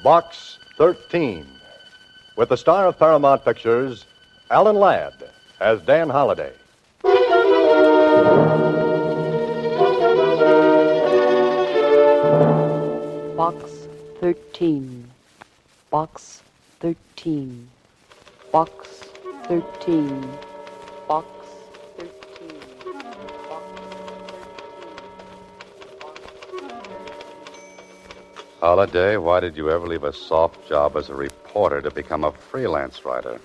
Box 13, with the star of Paramount Pictures, Alan Ladd, as Dan Holliday. Box 13. Box 13. Box 13. Box 13. Holliday, why did you ever leave a soft job as a reporter to become a freelance writer?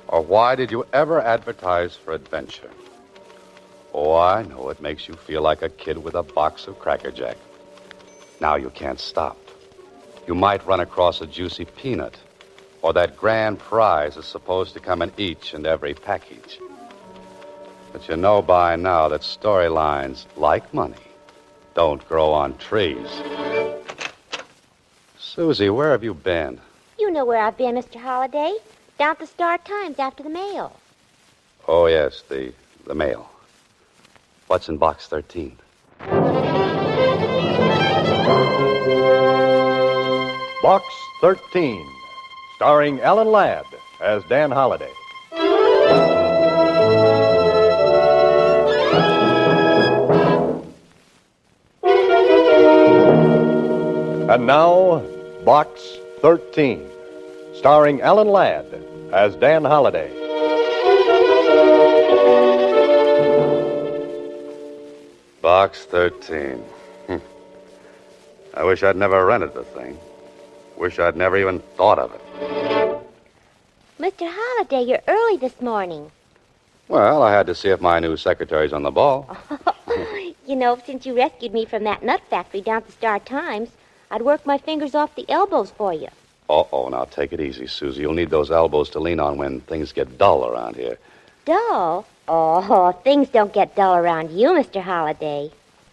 Or why did you ever advertise for adventure? Oh, I know it makes you feel like a kid with a box of Cracker Jack. Now you can't stop. You might run across a juicy peanut, or that grand prize is supposed to come in each and every package. But you know by now that storylines, like money, don't grow on trees. Suzy, where have you been? You know where I've been, Mr. Holliday. Down at the Star-Times after the mail. Oh, yes, the mail. What's in box 13? Box 13, starring Alan Ladd as Dan Holliday. And now, Box 13, starring Alan Ladd as Dan Holliday. Box 13. I wish I'd never rented the thing. Wish I'd never even thought of it. Mr. Holliday, you're early this morning. Well, I had to see if my new secretary's on the ball. You know, since you rescued me from that nut factory down at the Star-Times, I'd work my fingers off the elbows for you. Uh-oh, now take it easy, Suzy. You'll need those elbows to lean on when things get dull around here. Dull? Oh, things don't get dull around you, Mr. Holliday.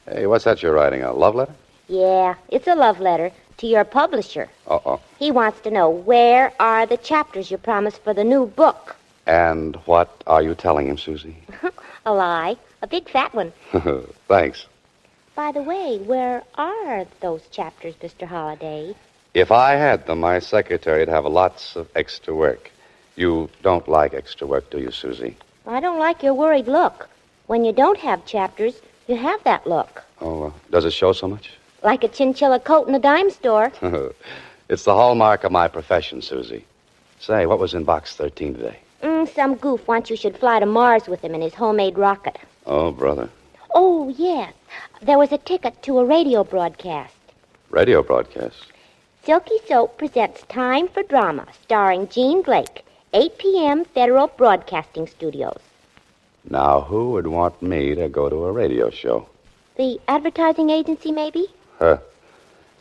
Hey, what's that you're writing, a love letter? Yeah, it's a love letter to your publisher. Uh-oh. He wants to know where are the chapters you promised for the new book. And what are you telling him, Suzy? A lie. A big fat one. Thanks. By the way, where are those chapters, Mr. Holliday? If I had them, my secretary'd have lots of extra work. You don't like extra work, do you, Suzy? I don't like your worried look. When you don't have chapters, you have that look. Oh, does it show so much? Like a chinchilla coat in a dime store. It's the hallmark of my profession, Suzy. Say, what was in box 13 today? Some goof wants you should fly to Mars with him in his homemade rocket. Oh, brother. Oh, yes. There was a ticket to a radio broadcast. Radio broadcast? Silky Soap presents Time for Drama, starring Jean Blake, 8 p.m. Federal Broadcasting Studios. Now, who would want me to go to a radio show? The advertising agency, maybe?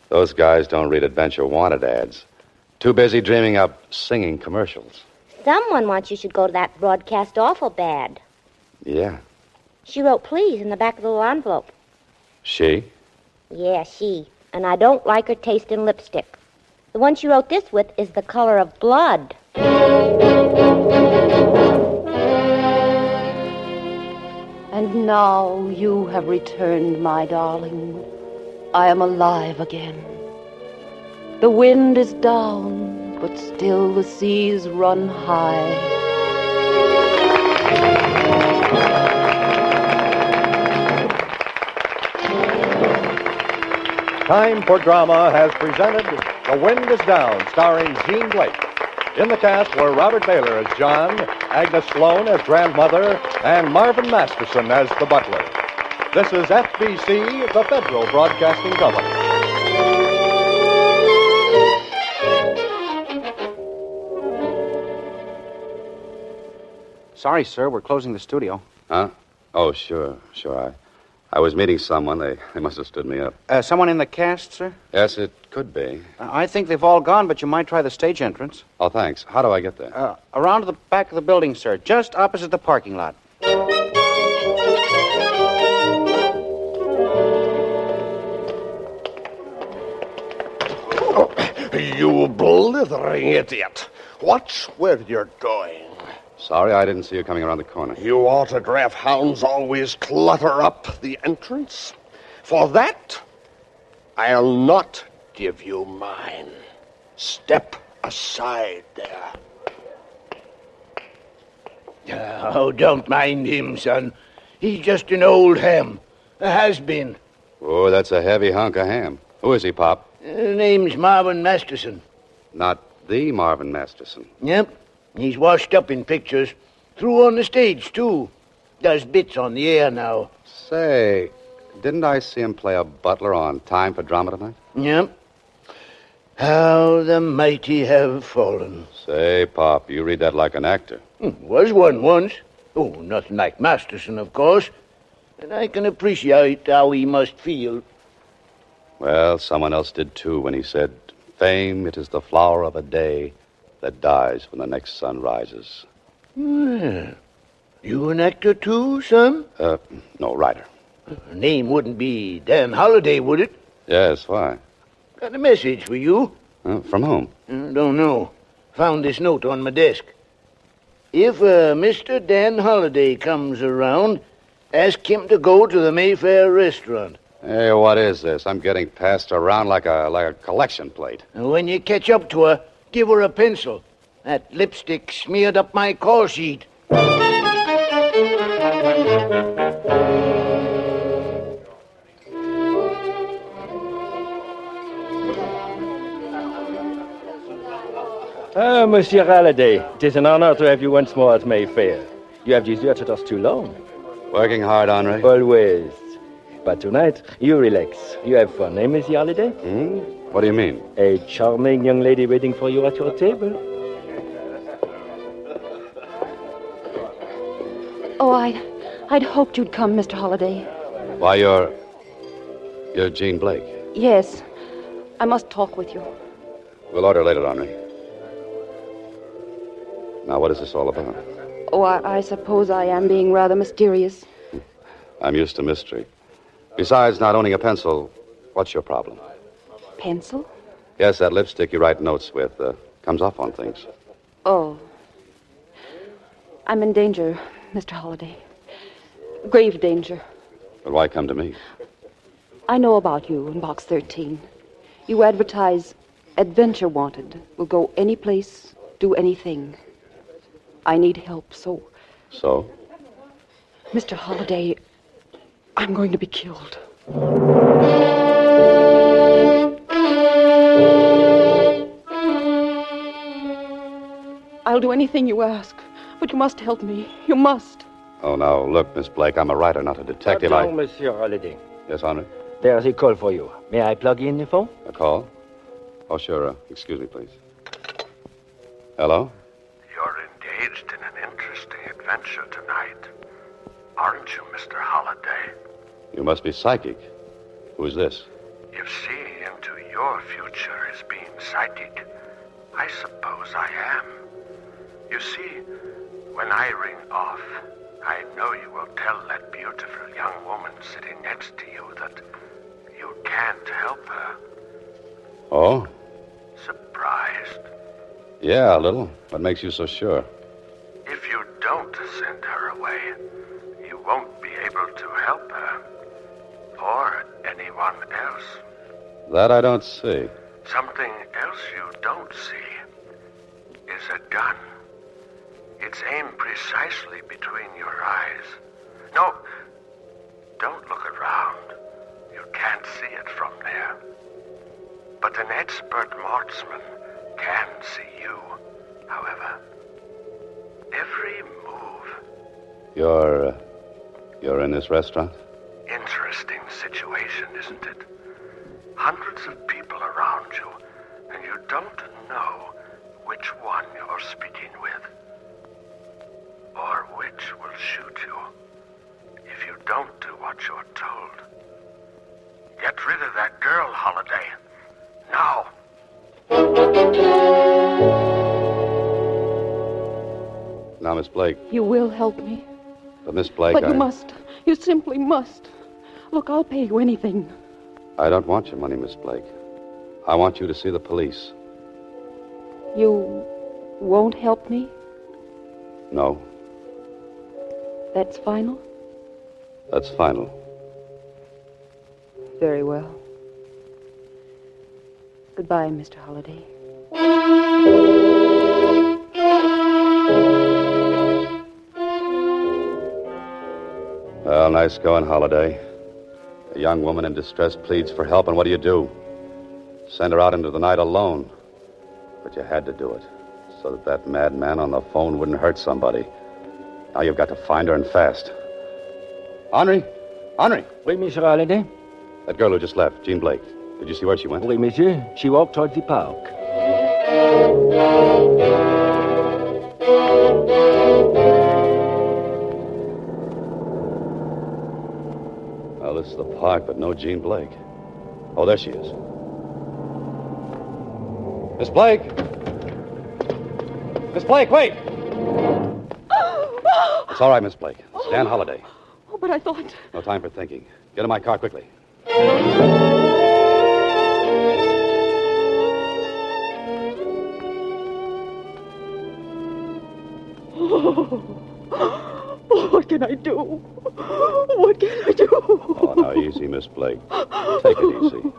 Those guys don't read Adventure Wanted ads. Too busy dreaming up singing commercials. Someone wants you should go to that broadcast awful bad. Yeah. She wrote please in the back of the little envelope. She? Yeah, she. And I don't like her taste in lipstick. The one she wrote this with is the color of blood. And now you have returned, my darling. I am alive again. The wind is down, but still the seas run high. Time for Drama has presented The Wind is Down, starring Jean Blake. In the cast were Robert Baylor as John, Agnes Sloan as grandmother, and Marvin Masterson as the butler. This is FBC, the Federal Broadcasting Company. Sorry, sir, we're closing the studio. Huh? Oh, sure. I was meeting someone. They must have stood me up. Someone in the cast, sir? Yes, it could be. I think they've all gone, but you might try the stage entrance. Oh, thanks. How do I get there? Around to the back of the building, sir, just opposite the parking lot. You blithering idiot. Watch where you're going. Sorry, I didn't see you coming around the corner. You autograph hounds always clutter up the entrance. For that, I'll not give you mine. Step aside there. Oh, don't mind him, son. He's just an old ham. A has-been. Oh, that's a heavy hunk of ham. Who is he, Pop? Name's Marvin Masterson. Not the Marvin Masterson. Yep. He's washed up in pictures. Through on the stage, too. Does bits on the air now. Say, didn't I see him play a butler on Time for Drama tonight? Yep. How the mighty have fallen. Say, Pop, you read that like an actor. Was one once. Oh, nothing like Masterson, of course. And I can appreciate how he must feel. Well, someone else did, too, when he said, "Fame, it is the flower of a day that dies when the next sun rises." Well, you an actor, too, son? No, writer. Name wouldn't be Dan Holliday, would it? Yes, why? Got a message for you. From whom? Don't know. Found this note on my desk. If Mr. Dan Holliday comes around, ask him to go to the Mayfair restaurant. Hey, what is this? I'm getting passed around like a collection plate. And when you catch up to her, give her a pencil. That lipstick smeared up my call sheet. Ah, Monsieur Halliday, it is an honor to have you once more at Mayfair. You have deserted us too long. Working hard, Henri? Always. But tonight, you relax. You have fun, eh, Monsieur Halliday? What do you mean? A charming young lady waiting for you at your table. Oh, I'd hoped you'd come, Mr. Holliday. Why, you're Jean Blake. Yes. I must talk with you. We'll order later, Henri. Now, what is this all about? Oh, I suppose I am being rather mysterious. I'm used to mystery. Besides not owning a pencil, what's your problem? Pencil? Yes, that lipstick you write notes with comes off on things. Oh. I'm in danger, Mr. Holliday. Grave danger. But why come to me? I know about you in Box 13. You advertise adventure wanted. Will go any place, do anything. I need help, so... So? Mr. Holliday, I'm going to be killed. I'll do anything you ask, but you must help me. You must. Oh, now, look, Miss Blake, I'm a writer, not a detective. Pardon, Monsieur Holliday. Yes, Henri? There's a call for you. May I plug in the phone? A call? Oh, sure. Excuse me, please. Hello? You're engaged in an interesting adventure tonight. Aren't you, Mr. Holliday? You must be psychic. Who's this? If seeing into your future is being psychic, I suppose I am. You see, when I ring off, I know you will tell that beautiful young woman sitting next to you that you can't help her. Oh? Surprised? Yeah, a little. What makes you so sure? If you don't send her away, you won't be able to help her. Or anyone else. That I don't see. Something else you don't see is a gun. It's aimed precisely between your eyes. No, don't look around. You can't see it from there. But an expert marksman can see you, however. Every move. You're in this restaurant? Interesting situation, isn't it? Hundreds of people around you, and you don't know which one you're speaking with. Or which will shoot you if you don't do what you're told. Get rid of that girl, Holliday. Now. Now, Miss Blake. You will help me. But, Miss Blake, But you must. You simply must. Look, I'll pay you anything. I don't want your money, Miss Blake. I want you to see the police. You won't help me? No, That's final? that's final. Very well. Goodbye, Mr. Holliday. Well, nice going, Holiday. A young woman in distress pleads for help, and what do? Send her out into the night alone. But you had to do it, so that that madman on the phone wouldn't hurt somebody. Now you've got to find her, and fast. Henri! Henri! Oui, Monsieur Holliday? That girl who just left, Jean Blake. Did you see where she went? Oui, monsieur. She walked towards the park. Well, this is the park, but no Jean Blake. Oh, there she is. Miss Blake! Miss Blake, wait! It's all right, Miss Blake. It's Dan Holliday. Oh, but I thought... No time for thinking. Get in my car quickly. Oh, what can I do? What can I do? Oh, now, easy, Miss Blake. Take it easy.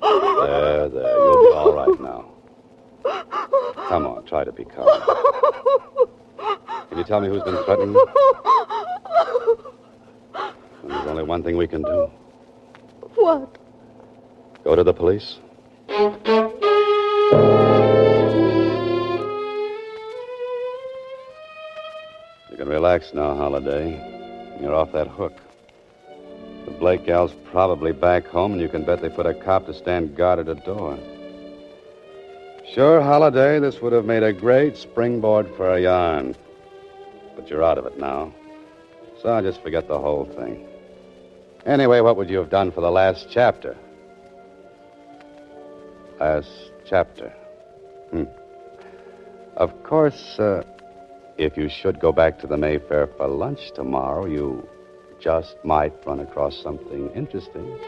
There. You'll be all right now. Come on, try to be calm. Can you tell me who's been threatening you? And there's only one thing we can do. What? Go to the police. You can relax now, Holiday. You're off that hook. The Blake gal's probably back home, and you can bet they put a cop to stand guard at the door. Sure, Holiday, this would have made a great springboard for a yarn. But you're out of it now. So I'll just forget the whole thing. Anyway, what would you have done for the last chapter? Last chapter. Of course, if you should go back to the Mayfair for lunch tomorrow, you just might run across something interesting.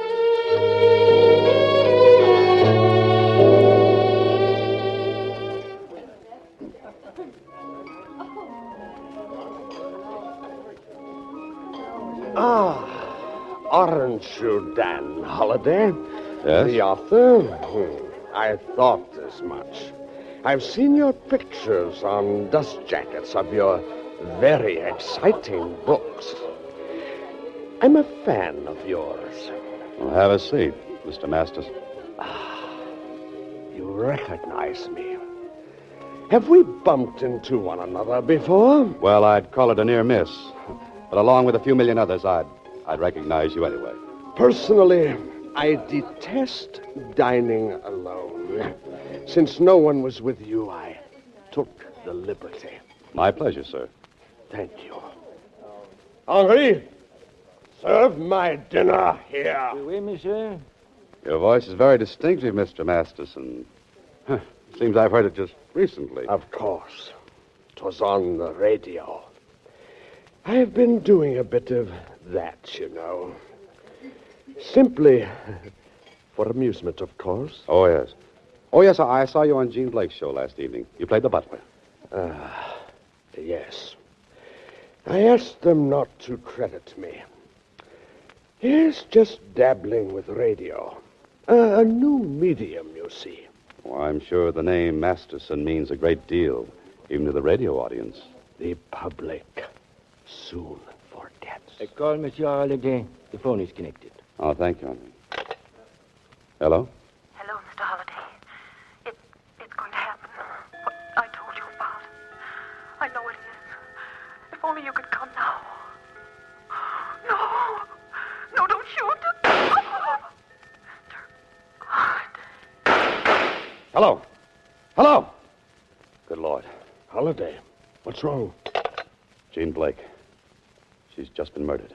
Aren't you Dan Holliday? Yes? The author? I thought as much. I've seen your pictures on dust jackets of your very exciting books. I'm a fan of yours. Well, have a seat, Mr. Masters. You recognize me. Have we bumped into one another before? Well, I'd call it a near miss. But along with a few million others, I'd recognize you anyway. Personally, I detest dining alone. Since no one was with you, I took the liberty. My pleasure, sir. Thank you. Henri, serve my dinner here. Oui, monsieur. Your voice is very distinctive, Mr. Masterson. Seems I've heard it just recently. Of course. It was on the radio. I've been doing a bit of that, you know. Simply for amusement, of course. Oh, yes. Oh, yes, I saw you on Jean Blake's show last evening. You played the butler. Yes. I asked them not to credit me. Yes, just dabbling with radio. A new medium, you see. Well, I'm sure the name Masterson means a great deal, even to the radio audience. The public soon forgets. I call Monsieur Holliday. The phone is connected. Oh, thank you, Henry. Hello? Hello, Mr. Holliday. It's going to happen. What I told you about. I know it is. If only you could come now. No, don't shoot. Hello? Hello? Good Lord. Holliday, what's wrong? Jean Blake. She's just been murdered.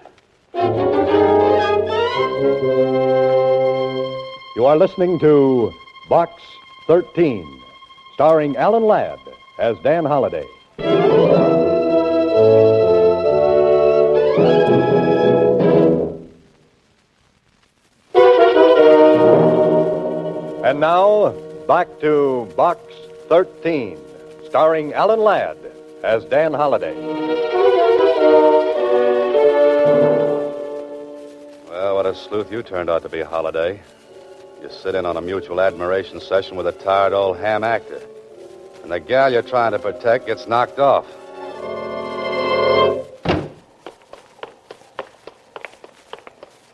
You are listening to Box 13, starring Alan Ladd as Dan Holliday. And now, back to Box 13, starring Alan Ladd as Dan Holliday. Well, what a sleuth you turned out to be, Holliday. You sit in on a mutual admiration session with a tired old ham actor. And the gal you're trying to protect gets knocked off.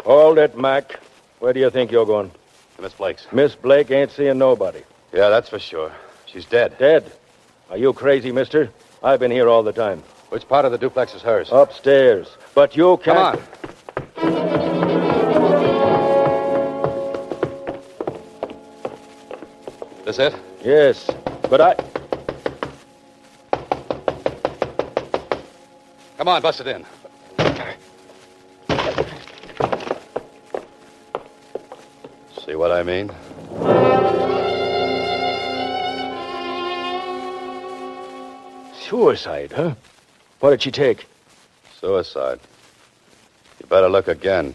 Hold it, Mac. Where do you think you're going? To Miss Blake's. Miss Blake ain't seeing nobody. Yeah, that's for sure. She's dead. Dead? Are you crazy, mister? I've been here all the time. Which part of the duplex is hers? Upstairs. But you can't... Come on. This it? Yes, but I... Come on, bust it in. See what I mean? Suicide, huh? What did she take? Suicide. You better look again.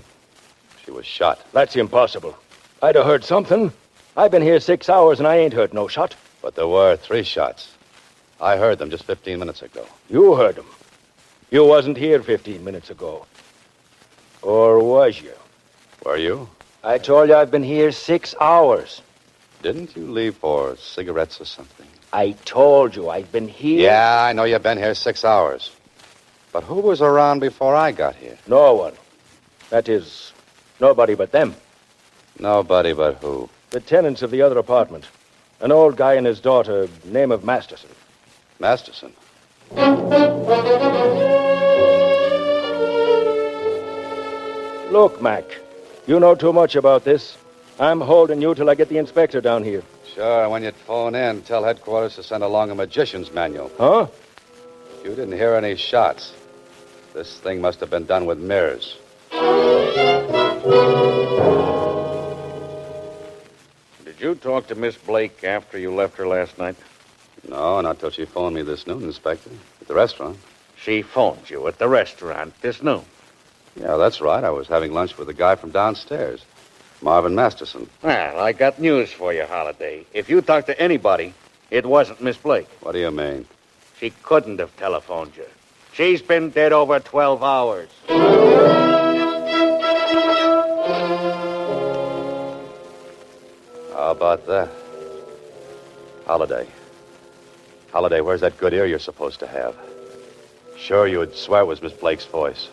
She was shot. That's impossible. I'd have heard something. I've been here 6 hours and I ain't heard no shot. But there were 3 shots. I heard them just 15 minutes ago. You heard them. You wasn't here 15 minutes ago. Or was you? Were you? I told you I've been here 6 hours. Didn't you leave for cigarettes or something? I told you I've been here. Yeah, I know you've been here 6 hours. But who was around before I got here? No one. That is, nobody but them. Nobody but who? The tenants of the other apartment. An old guy and his daughter, name of Masterson. Masterson? Look, Mac, you know too much about this. I'm holding you till I get the inspector down here. Sure, when you'd phone in, tell headquarters to send along a magician's manual. Huh? You didn't hear any shots. This thing must have been done with mirrors. Did you talk to Miss Blake after you left her last night? No, not till she phoned me this noon, Inspector. At the restaurant. She phoned you at the restaurant this noon. Yeah, that's right. I was having lunch with the guy from downstairs, Marvin Masterson. Well, I got news for you, Holliday. If you talked to anybody, it wasn't Miss Blake. What do you mean? She couldn't have telephoned you. She's been dead over 12 hours. How about that? Holiday. Holiday, where's that good ear you're supposed to have? Sure, you would swear it was Miss Blake's voice.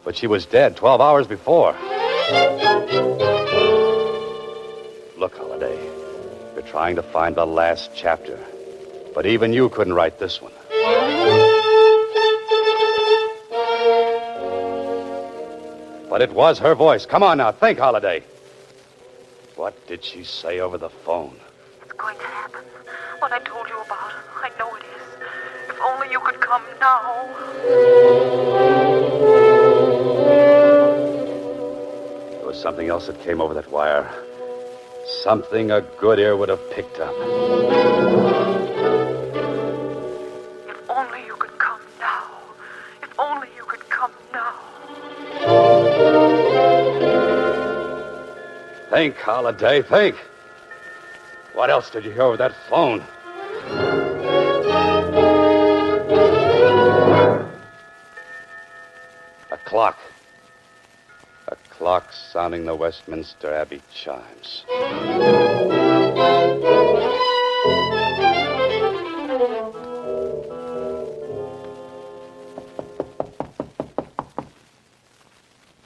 But she was dead 12 hours before. Look, Holiday, you're trying to find the last chapter. But even you couldn't write this one. But it was her voice. Come on now, think, Holiday. What did she say over the phone? It's going to happen. What I told you about. I know it is. If only you could come now. There was something else that came over that wire. Something a good ear would have picked up. If only you could come now. If only you could come now. Think, Holiday, think. What else did you hear over that phone? A clock. A clock sounding the Westminster Abbey chimes.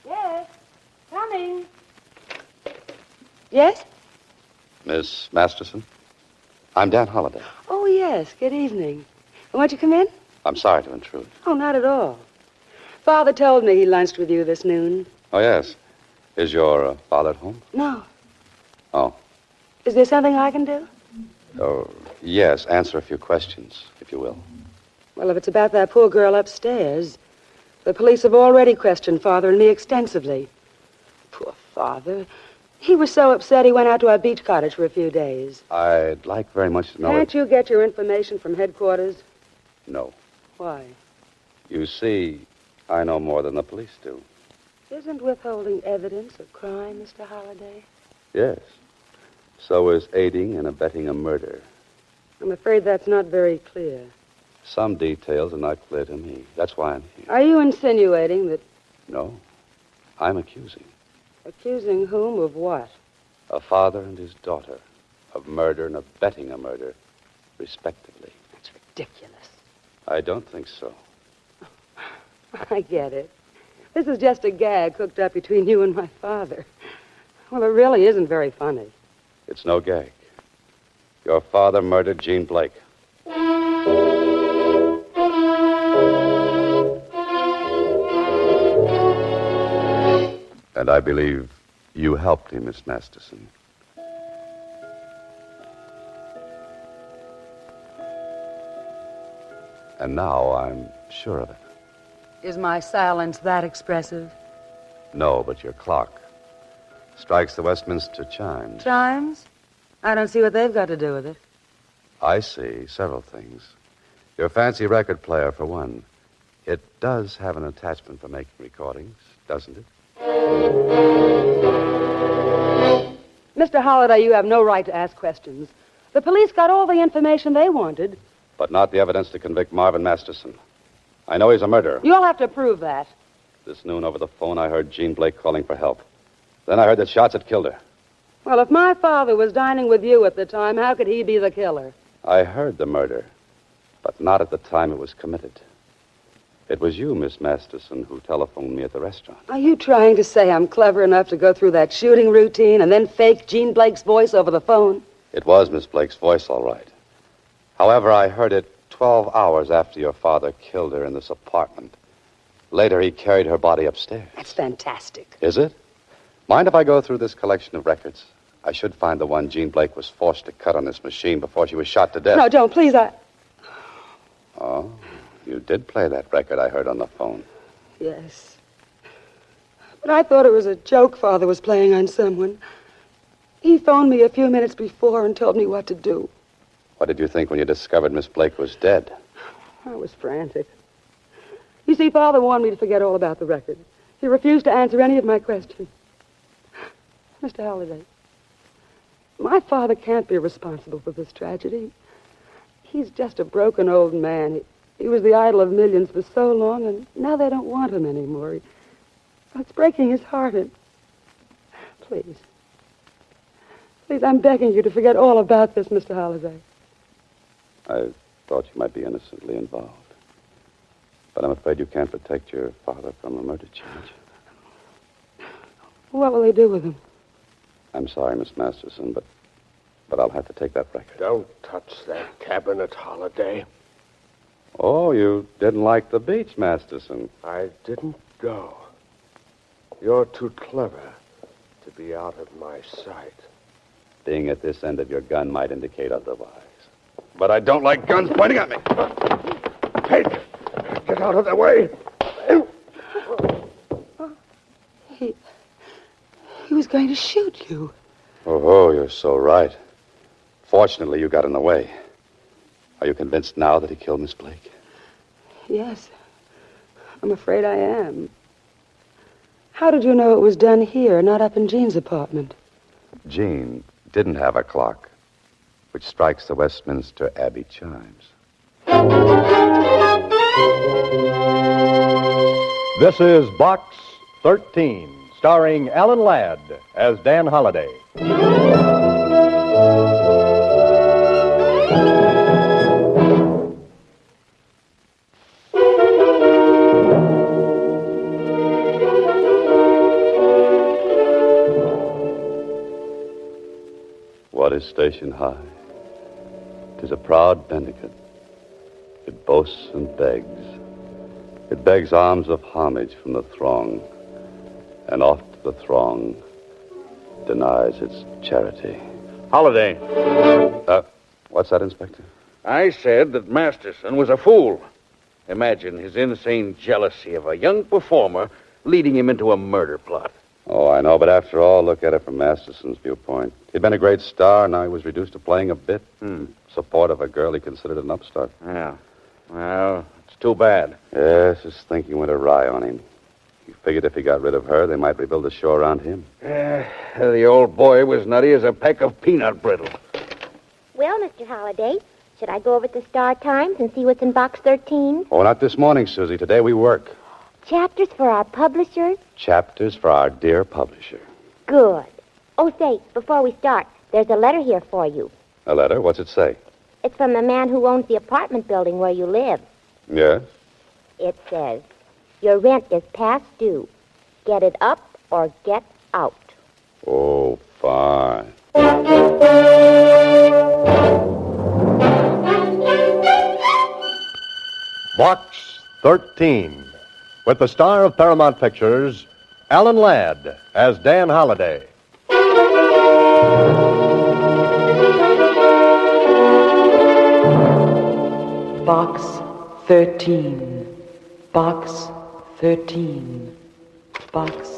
Yes, coming. Yes? Miss Masterson? I'm Dan Holliday. Oh, yes. Good evening. Won't you come in? I'm sorry to intrude. Oh, not at all. Father told me he lunched with you this noon. Oh, yes. Is your father at home? No. Oh. Is there something I can do? Oh, yes. Answer a few questions, if you will. Well, if it's about that poor girl upstairs, the police have already questioned Father and me extensively. Poor Father. He was so upset he went out to our beach cottage for a few days. I'd like very much to know... Can't you get your information from headquarters? No. Why? You see, I know more than the police do. Isn't withholding evidence a crime, Mr. Holliday? Yes. So is aiding and abetting a murder. I'm afraid that's not very clear. Some details are not clear to me. That's why I'm here. Are you insinuating that... No. I'm accusing. Accusing whom of what? A father and his daughter, of murder and abetting a murder, respectively. That's ridiculous. I don't think so. I get it. This is just a gag cooked up between you and my father. Well, it really isn't very funny. It's no gag. Your father murdered Jean Blake. And I believe you helped him, Miss Masterson. And now I'm sure of it. Is my silence that expressive? No, but your clock strikes the Westminster chimes. Chimes? I don't see what they've got to do with it. I see several things. Your fancy record player, for one. It does have an attachment for making recordings, doesn't it? Mr. Holliday, you have no right to ask questions. The police got all the information they wanted. But not the evidence to convict Marvin Masterson. I know he's a murderer. You'll have to prove that. This noon over the phone, I heard Jean Blake calling for help. Then I heard that shots had killed her. Well, if my father was dining with you at the time, how could he be the killer? I heard the murder, but not at the time it was committed. It was you, Miss Masterson, who telephoned me at the restaurant. Are you trying to say I'm clever enough to go through that shooting routine and then fake Jean Blake's voice over the phone? It was Miss Blake's voice, all right. However, I heard it 12 hours after your father killed her in this apartment. Later, he carried her body upstairs. That's fantastic. Is it? Mind if I go through this collection of records? I should find the one Jean Blake was forced to cut on this machine before she was shot to death. No, don't, please, Oh, you did play that record I heard on the phone. Yes. But I thought it was a joke Father was playing on someone. He phoned me a few minutes before and told me what to do. What did you think when you discovered Miss Blake was dead? I was frantic. You see, Father warned me to forget all about the record. He refused to answer any of my questions. Mr. Halliday, my father can't be responsible for this tragedy. He's just a broken old man. He was the idol of millions for so long, and now they don't want him anymore. It's breaking his heart. And please, I'm begging you to forget all about this, Mr. Halliday. I thought you might be innocently involved. But I'm afraid you can't protect your father from a murder charge. What will they do with him? I'm sorry, Miss Masterson, but I'll have to take that record. Don't touch that cabinet, Holiday. Oh, you didn't like the beach, Masterson. I didn't go. You're too clever to be out of my sight. Being at this end of your gun might indicate otherwise. But I don't like guns pointing at me. Hey, get out of the way. He was going to shoot you. Oh, you're so right. Fortunately, you got in the way. Are you convinced now that he killed Miss Blake? Yes. I'm afraid I am. How did you know it was done here, not up in Jean's apartment? Jean didn't have a clock, which strikes the Westminster Abbey chimes. This is Box 13, starring Alan Ladd as Dan Holliday. What is station high? 'Tis a proud Bendicut. It boasts and begs. It begs alms of homage from the throng, and oft the throng denies its charity. Holiday. What's that, Inspector? I said that Masterson was a fool. Imagine his insane jealousy of a young performer leading him into a murder plot. Oh, I know, but after all, look at it from Masterson's viewpoint. He'd been a great star, now he was reduced to playing a bit. Support of a girl he considered an upstart. Yeah. Well, it's too bad. Yes, his thinking went awry on him. He figured if he got rid of her, they might rebuild the show around him. The old boy was nutty as a peck of peanut brittle. Well, Mr. Holliday, should I go over to Star Times and see what's in Box 13? Oh, not this morning, Suzy. Today we work. Chapters for our publishers? Chapters for our dear publisher. Good. Oh, say, before we start, there's a letter here for you. A letter? What's it say? It's from the man who owns the apartment building where you live. Yes? It says, your rent is past due. Get it up or get out. Oh, fine. Box 13, with the star of Paramount Pictures, Alan Ladd, as Dan Holliday. Box 13. Box 13. Box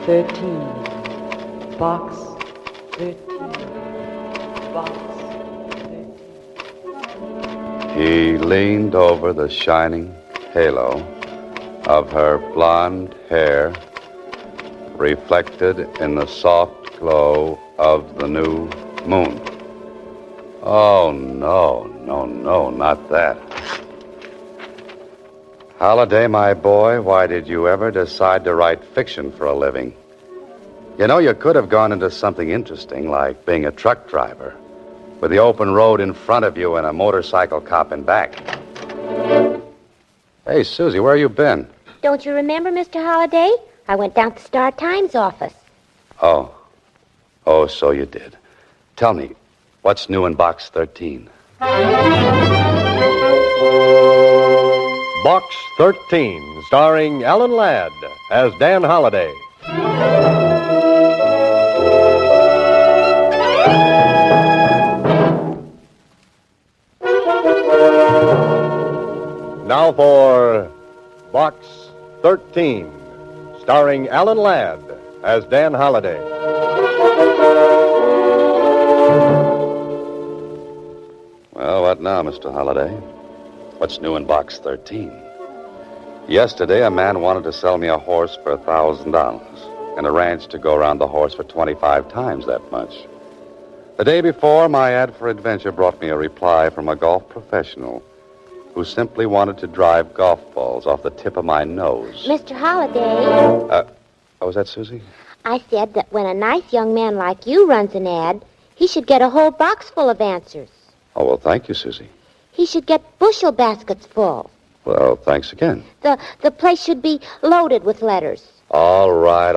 13. Box 13. Box 13. He leaned over the shining halo of her blonde hair, reflected in the soft glow of the new moon. Oh, no, not that. Holliday, my boy, why did you ever decide to write fiction for a living? You know, you could have gone into something interesting, like being a truck driver, with the open road in front of you and a motorcycle cop in back. Hey, Suzy, where you been? Don't you remember, Mr. Holliday? I went down to Star Times office. Oh, so you did. Tell me, what's new in Box 13? Box 13, starring Alan Ladd as Dan Holliday. Now for Box 13, starring Alan Ladd as Dan Holliday. Well, what now, Mr. Holliday? What's new in Box 13? Yesterday, a man wanted to sell me a horse for $1,000 and a ranch to go around the horse for 25 times that much. The day before, my ad for adventure brought me a reply from a golf professional who simply wanted to drive golf balls off the tip of my nose. Mr. Holliday. Was that Suzy? I said that when a nice young man like you runs an ad, he should get a whole box full of answers. Oh, well, thank you, Suzy. He should get bushel baskets full. Well, thanks again. The place should be loaded with letters. All right.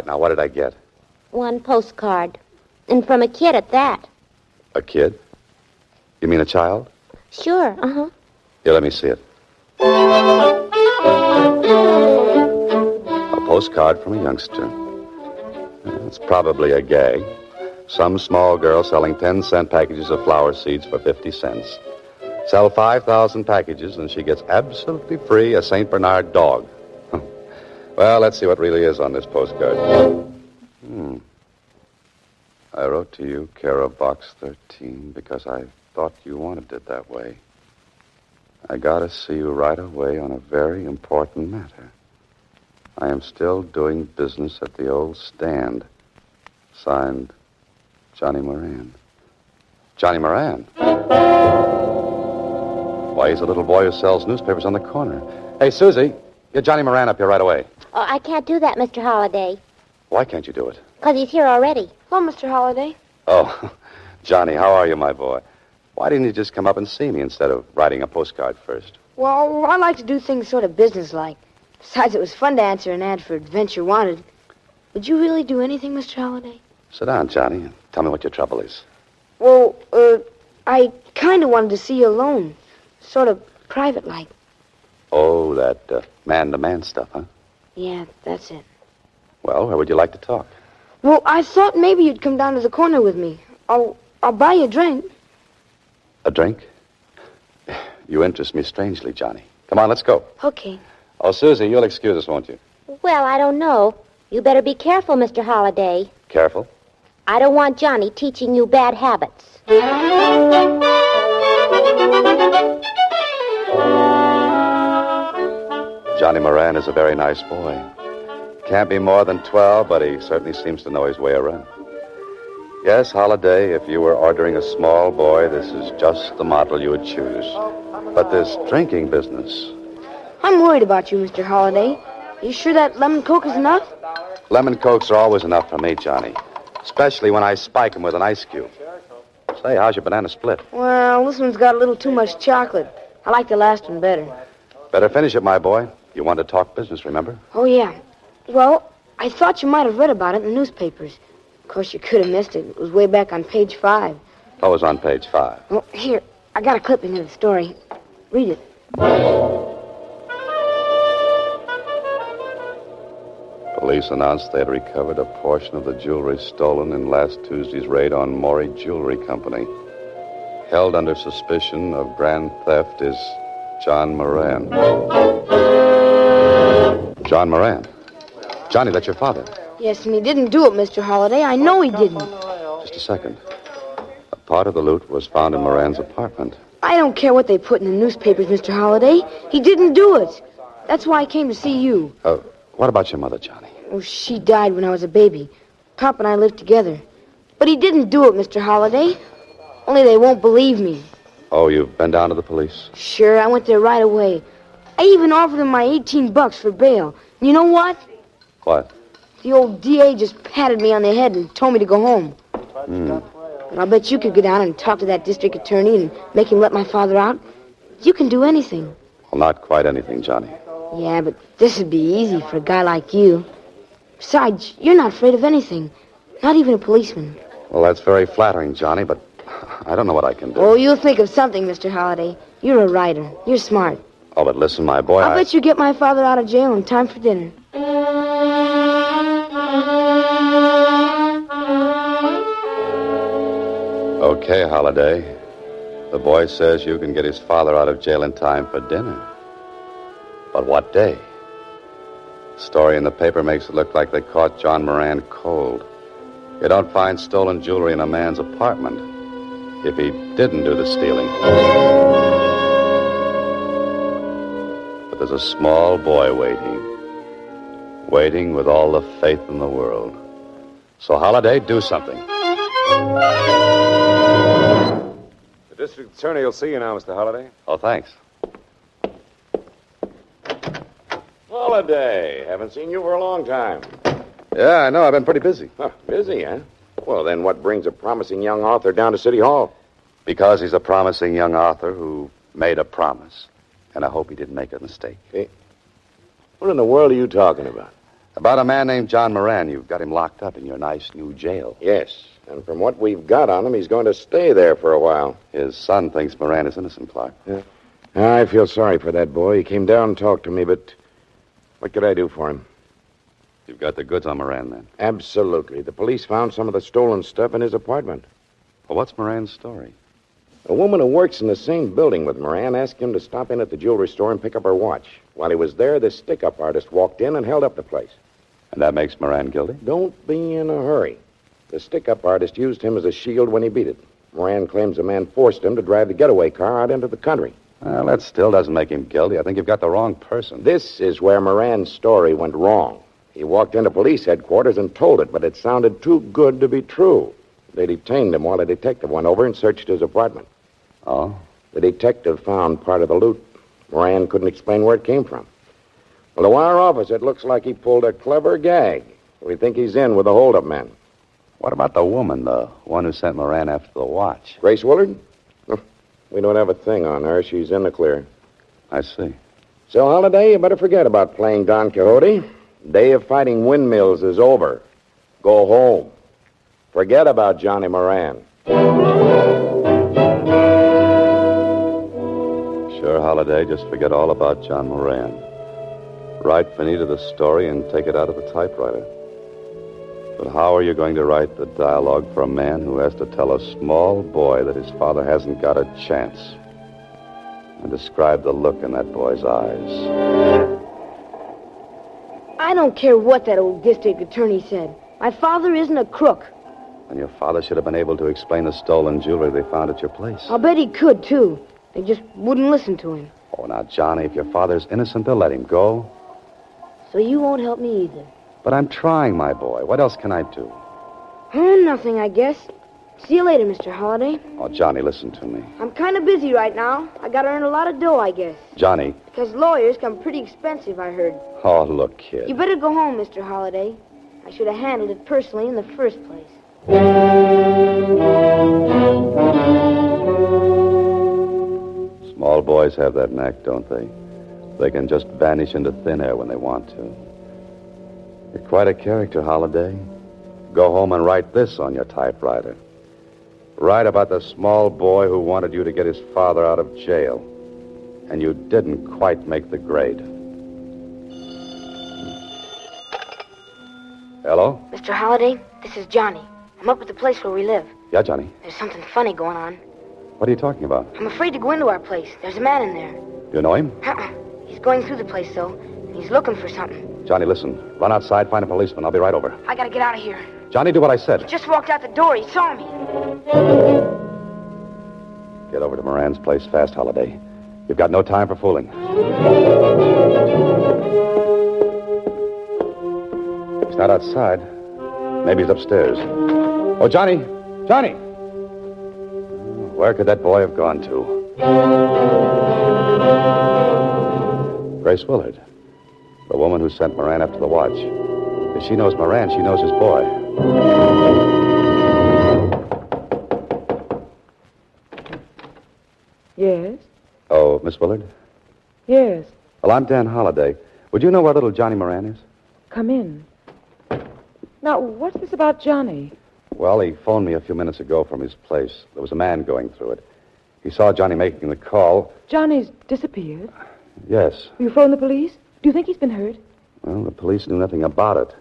Now, what did I get? One postcard. And from a kid at that. A kid? You mean a child? Sure, uh-huh. Here, let me see it. A postcard from a youngster. It's probably a gag. Some small girl selling 10-cent packages of flower seeds for 50 cents. Sell 5,000 packages, and she gets absolutely free a St. Bernard dog. Well, let's see what really is on this postcard. I wrote to you, care of Box 13, because I thought you wanted it that way. I gotta see you right away on a very important matter. I am still doing business at the old stand. Signed, Johnny Moran. Johnny Moran? Why, he's a little boy who sells newspapers on the corner. Hey, Suzy, get Johnny Moran up here right away. Oh, I can't do that, Mr. Holliday. Why can't you do it? Because he's here already. Hello, Mr. Holliday. Oh, Johnny, how are you, my boy? Why didn't you just come up and see me instead of writing a postcard first? Well, I like to do things sort of businesslike. Besides, it was fun to answer an ad for Adventure Wanted. Would you really do anything, Mr. Holliday? Sit down, Johnny, and tell me what your trouble is. Well, I kind of wanted to see you alone. Sort of private-like. Oh, that man-to-man stuff, huh? Yeah, that's it. Well, where would you like to talk? Well, I thought maybe you'd come down to the corner with me. I'll buy you a drink. A drink? You interest me strangely, Johnny. Come on, let's go. Okay. Oh, Suzy, you'll excuse us, won't you? Well, I don't know. You better be careful, Mr. Holliday. Careful? I don't want Johnny teaching you bad habits. Johnny Moran is a very nice boy. Can't be more than 12, but he certainly seems to know his way around. Yes, Holliday, if you were ordering a small boy, this is just the model you would choose. But this drinking business... I'm worried about you, Mr. Holliday. You sure that lemon Coke is enough? Lemon Cokes are always enough for me, Johnny. Especially when I spike 'em with an ice cube. Say, how's your banana split? Well, this one's got a little too much chocolate. I like the last one better. Better finish it, my boy. You want to talk business, remember? Oh, yeah. Well, I thought you might have read about it in the newspapers. Of course, you could have missed it. It was way back on page 5. What was on page 5? Well, here, I got a clipping of the story. Read it. Police announced they had recovered a portion of the jewelry stolen in last Tuesday's raid on Maury Jewelry Company. Held under suspicion of grand theft is John Moran. John Moran? Johnny, that's your father. Yes, and he didn't do it, Mr. Holliday. I know he didn't. Just a second. A part of the loot was found in Moran's apartment. I don't care what they put in the newspapers, Mr. Holliday. He didn't do it. That's why I came to see you. What about your mother, Johnny? Oh, she died when I was a baby. Pop and I lived together. But he didn't do it, Mr. Holliday. Only they won't believe me. Oh, you've been down to the police? Sure, I went there right away. I even offered him my $18 for bail. And you know what? What? The old DA just patted me on the head and told me to go home. But I'll bet you could go down and talk to that district attorney and make him let my father out. You can do anything. Well, not quite anything, Johnny. Yeah, but this would be easy for a guy like you. Besides, you're not afraid of anything. Not even a policeman. Well, that's very flattering, Johnny, but I don't know what I can do. Oh, you'll think of something, Mr. Holliday. You're a writer. You're smart. Oh, but listen, my boy, I'll bet you get my father out of jail in time for dinner. Okay, Holiday. The boy says you can get his father out of jail in time for dinner. But what day? The story in the paper makes it look like they caught John Moran cold. You don't find stolen jewelry in a man's apartment if he didn't do the stealing. But there's a small boy waiting with all the faith in the world. So, Holiday, do something. The district attorney will see you now, Mr. Holliday. Oh, thanks. Holiday. Haven't seen you for a long time. Yeah, I know. I've been pretty busy. Huh, busy, huh? Well, then what brings a promising young author down to City Hall? Because he's a promising young author who made a promise. And I hope he didn't make a mistake. Hey, what in the world are you talking about? About a man named John Moran. You've got him locked up in your nice new jail. Yes, and from what we've got on him, he's going to stay there for a while. His son thinks Moran is innocent, Clark. Yeah. I feel sorry for that boy. He came down and talked to me, but what could I do for him? You've got the goods on Moran, then? Absolutely. The police found some of the stolen stuff in his apartment. Well, what's Moran's story? A woman who works in the same building with Moran asked him to stop in at the jewelry store and pick up her watch. While he was there, this stick-up artist walked in and held up the place. And that makes Moran guilty? Don't be in a hurry. The stick-up artist used him as a shield when he beat it. Moran claims the man forced him to drive the getaway car out into the country. Well, that still doesn't make him guilty. I think you've got the wrong person. This is where Moran's story went wrong. He walked into police headquarters and told it, but it sounded too good to be true. They detained him while a detective went over and searched his apartment. Oh? The detective found part of the loot. Moran couldn't explain where it came from. Well, to our office, it looks like he pulled a clever gag. We think he's in with the holdup men. What about the woman, the one who sent Moran after the watch? Grace Willard? We don't have a thing on her. She's in the clear. I see. So, Holiday, you better forget about playing Don Quixote. Day of fighting windmills is over. Go home. Forget about Johnny Moran. Sure, Holiday. Just forget all about John Moran. Write Finita the story and take it out of the typewriter. But how are you going to write the dialogue for a man who has to tell a small boy that his father hasn't got a chance? And describe the look in that boy's eyes. I don't care what that old district attorney said. My father isn't a crook. And your father should have been able to explain the stolen jewelry they found at your place. I'll bet he could, too. They just wouldn't listen to him. Oh, now, Johnny, if your father's innocent, they'll let him go. So you won't help me either. But I'm trying, my boy. What else can I do? Oh, nothing, I guess. See you later, Mr. Holliday. Oh, Johnny, listen to me. I'm kind of busy right now. I gotta earn a lot of dough, I guess. Johnny. Because lawyers come pretty expensive, I heard. Oh, look, kid. You better go home, Mr. Holliday. I should have handled it personally in the first place. Small boys have that knack, don't they? They can just vanish into thin air when they want to. You're quite a character, Holiday. Go home and write this on your typewriter. Write about the small boy who wanted you to get his father out of jail. And you didn't quite make the grade. Hello? Mr. Holliday, this is Johnny. I'm up at the place where we live. Yeah, Johnny. There's something funny going on. What are you talking about? I'm afraid to go into our place. There's a man in there. You know him? He's going through the place, though. And he's looking for something. Johnny, listen. Run outside, find a policeman. I'll be right over. I gotta get out of here. Johnny, do what I said. He just walked out the door. He saw me. Get over to Moran's place fast, Holiday. You've got no time for fooling. He's not outside. Maybe he's upstairs. Oh, Johnny! Johnny! Where could that boy have gone to? Grace Willard. The woman who sent Moran up to the watch. If she knows Moran, she knows his boy. Yes? Oh, Miss Willard? Yes. Well, I'm Dan Holliday. Would you know where little Johnny Moran is? Come in. Now, what's this about Johnny? Well, he phoned me a few minutes ago from his place. There was a man going through it. He saw Johnny making the call. Johnny's disappeared. Yes. You phoned the police? Do you think he's been hurt? Well, the police knew nothing about it.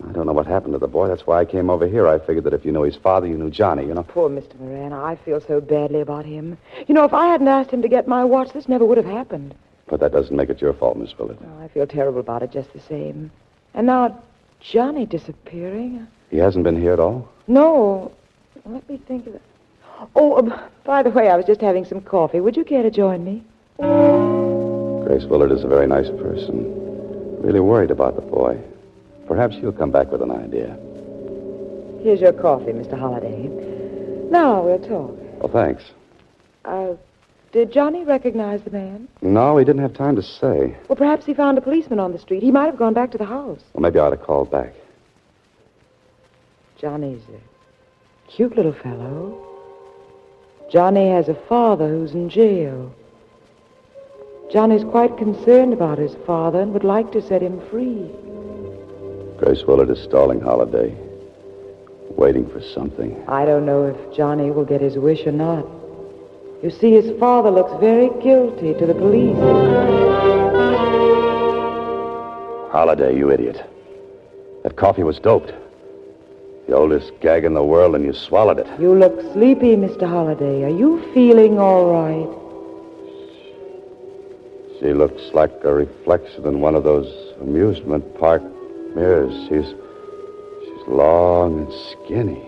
I don't know what happened to the boy. That's why I came over here. I figured that if you knew his father, you knew Johnny, you know. Poor Mr. Moran. I feel so badly about him. You know, if I hadn't asked him to get my watch, this never would have happened. But that doesn't make it your fault, Miss Willard. Oh, I feel terrible about it just the same. And now, Johnny disappearing. He hasn't been here at all? No. Let me think of it. Oh, by the way, I was just having some coffee. Would you care to join me? Grace Willard is a very nice person. Really worried about the boy. Perhaps she'll come back with an idea. Here's your coffee, Mr. Holliday. Now we'll talk. Oh, thanks. Did Johnny recognize the man? No, he didn't have time to say. Well, perhaps he found a policeman on the street. He might have gone back to the house. Well, maybe I ought to call back. Johnny's a cute little fellow. Johnny has a father who's in jail. Johnny's quite concerned about his father and would like to set him free. Grace Willard is stalling Holiday, waiting for something. I don't know if Johnny will get his wish or not. You see, his father looks very guilty to the police. Holiday, you idiot. That coffee was doped. The oldest gag in the world, and you swallowed it. You look sleepy, Mr. Holliday. Are you feeling all right? She looks like a reflection in one of those amusement park mirrors. She's long and skinny.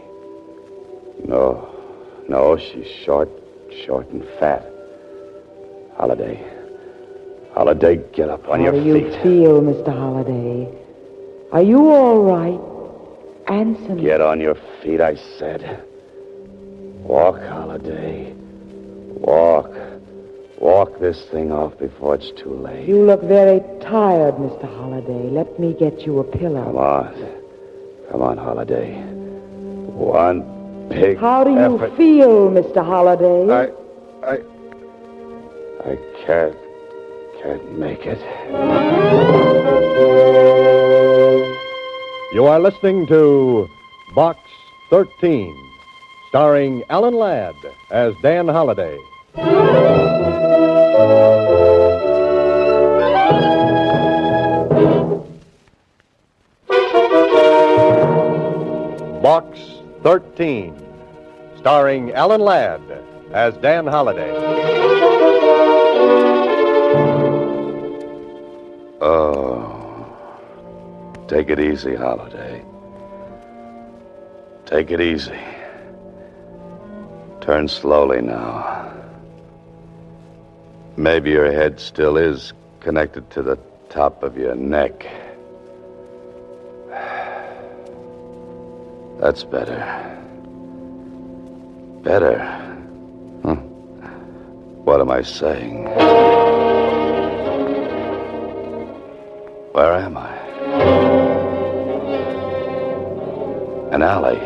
No, she's short and fat. Holiday, get up on your feet. How do you feel, Mr. Holliday? Are you all right? Answer me. Get on your feet, I said. Walk, Holiday. Walk. Walk this thing off before it's too late. You look very tired, Mr. Holliday. Let me get you a pillow. Come on, Holiday. One big How do you effort. feel, Mr. Holliday? I can't make it. You are listening to Box 13, starring Alan Ladd as Dan Holliday. Box 13, starring Alan Ladd as Dan Holliday. Oh, take it easy, Holiday. Take it easy. Turn slowly now. Maybe your head still is connected to the top of your neck. That's better. Better. What am I saying? Where am I? An alley.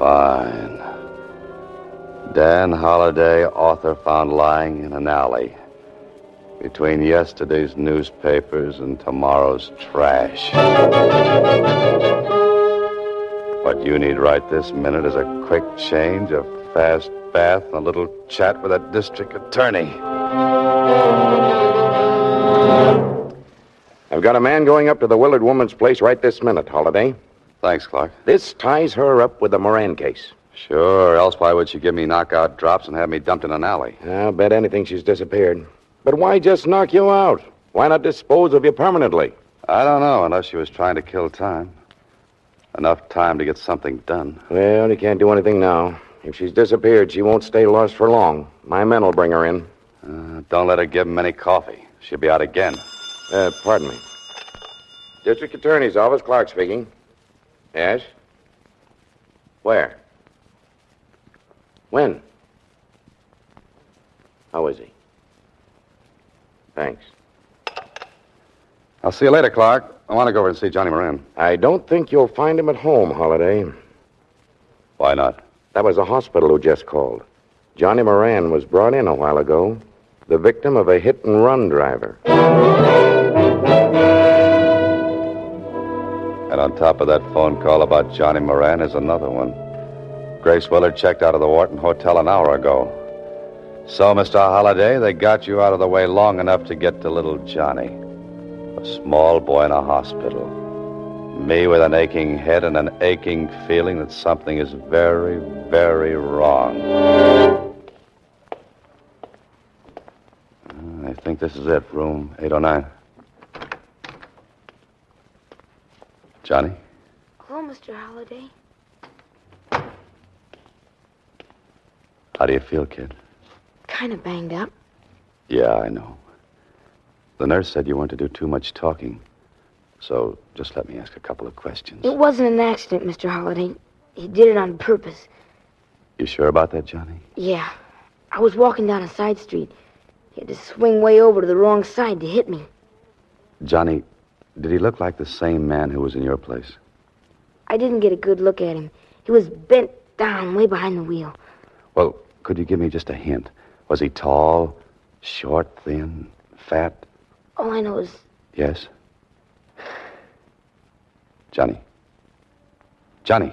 Fine. Dan Holliday, author, found lying in an alley between yesterday's newspapers and tomorrow's trash. What you need right this minute is a quick change, a fast bath, and a little chat with a district attorney. I've got a man going up to the Willard woman's place right this minute, Holliday. Thanks, Clark. This ties her up with the Moran case. Sure, else why would she give me knockout drops and have me dumped in an alley? I'll bet anything she's disappeared. But why just knock you out? Why not dispose of you permanently? I don't know, unless she was trying to kill time. Enough time to get something done. Well, you can't do anything now. If she's disappeared, she won't stay lost for long. My men will bring her in. Don't let her give him any coffee. She'll be out again. Pardon me. District Attorney's Office, Clark speaking. Yes? Where? When? How is he? Thanks. I'll see you later, Clark. I want to go over and see Johnny Moran. I don't think you'll find him at home, Holliday. Why not? That was the hospital who just called. Johnny Moran was brought in a while ago, the victim of a hit-and-run driver. And on top of that phone call about Johnny Moran is another one. Grace Willard checked out of the Wharton Hotel an hour ago. So, Mr. Holliday, they got you out of the way long enough to get to little Johnny. A small boy in a hospital. Me with an aching head and an aching feeling that something is very, very wrong. I think this is it, room 809. Johnny? Hello, Mr. Holliday. How do you feel, kid? Kind of banged up. Yeah, I know. The nurse said you weren't to do too much talking. So just let me ask a couple of questions. It wasn't an accident, Mr. Holliday. He did it on purpose. You sure about that, Johnny? Yeah. I was walking down a side street. He had to swing way over to the wrong side to hit me. Johnny, did he look like the same man who was in your place? I didn't get a good look at him. He was bent down way behind the wheel. Well, could you give me just a hint? Was he tall, short, thin, fat? All I know is... Yes? Johnny. Johnny.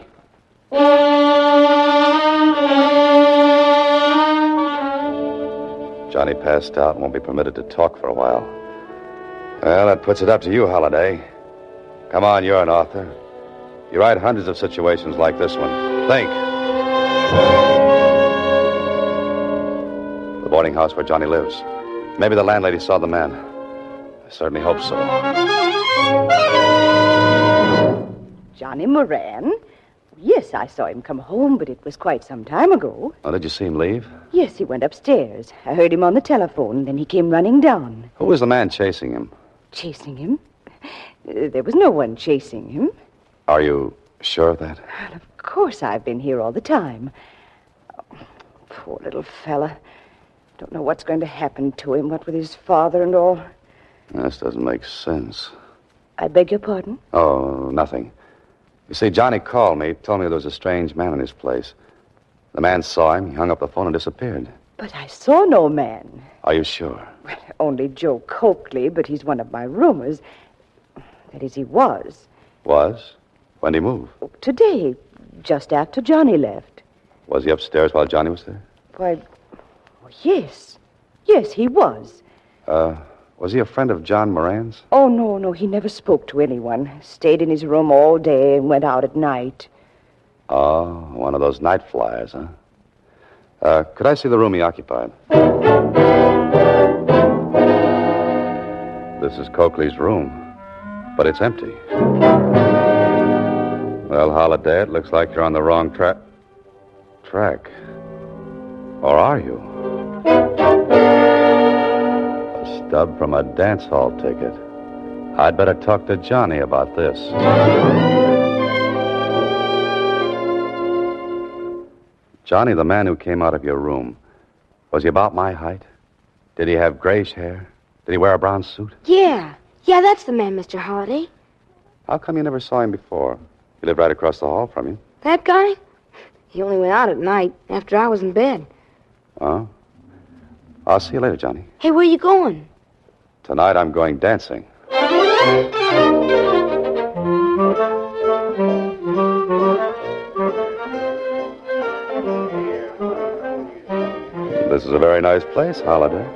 Johnny passed out and won't be permitted to talk for a while. Well, that puts it up to you, Holliday. Come on, you're an author. You write hundreds of situations like this one. Think. The boarding house where Johnny lives. Maybe the landlady saw the man. I certainly hope so. Johnny Moran? Yes, I saw him come home, but it was quite some time ago. Oh, did you see him leave? Yes, he went upstairs. I heard him on the telephone, then he came running down. Who was the man chasing him? Chasing him? There was no one chasing him. Are you sure of that? Well, of course I've been here all the time. Oh, poor little fella. Don't know what's going to happen to him, what with his father and all. This doesn't make sense. I beg your pardon? Oh, nothing. You see, Johnny called me, told me there was a strange man in his place. The man saw him, he hung up the phone and disappeared. But I saw no man. Are you sure? Well, only Joe Coakley, but he's one of my roomers. That is, he was. Was? When did he move? Today, just after Johnny left. Was he upstairs while Johnny was there? Why, yes. Yes, he was. Was he a friend of John Moran's? Oh, no, he never spoke to anyone. Stayed in his room all day and went out at night. Oh, one of those night flyers, huh? Could I see the room he occupied? This is Coakley's room, but it's empty. Well, Holliday, it looks like you're on the wrong track. Or are you? A stub from a dance hall ticket. I'd better talk to Johnny about this. Johnny, the man who came out of your room, was he about my height? Did he have grayish hair? Did he wear a brown suit? Yeah, that's the man, Mr. Holliday. How come you never saw him before? He lived right across the hall from you. That guy? He only went out at night after I was in bed. Oh? I'll see you later, Johnny. Hey, where you going? Tonight I'm going dancing. This is a very nice place, Holiday.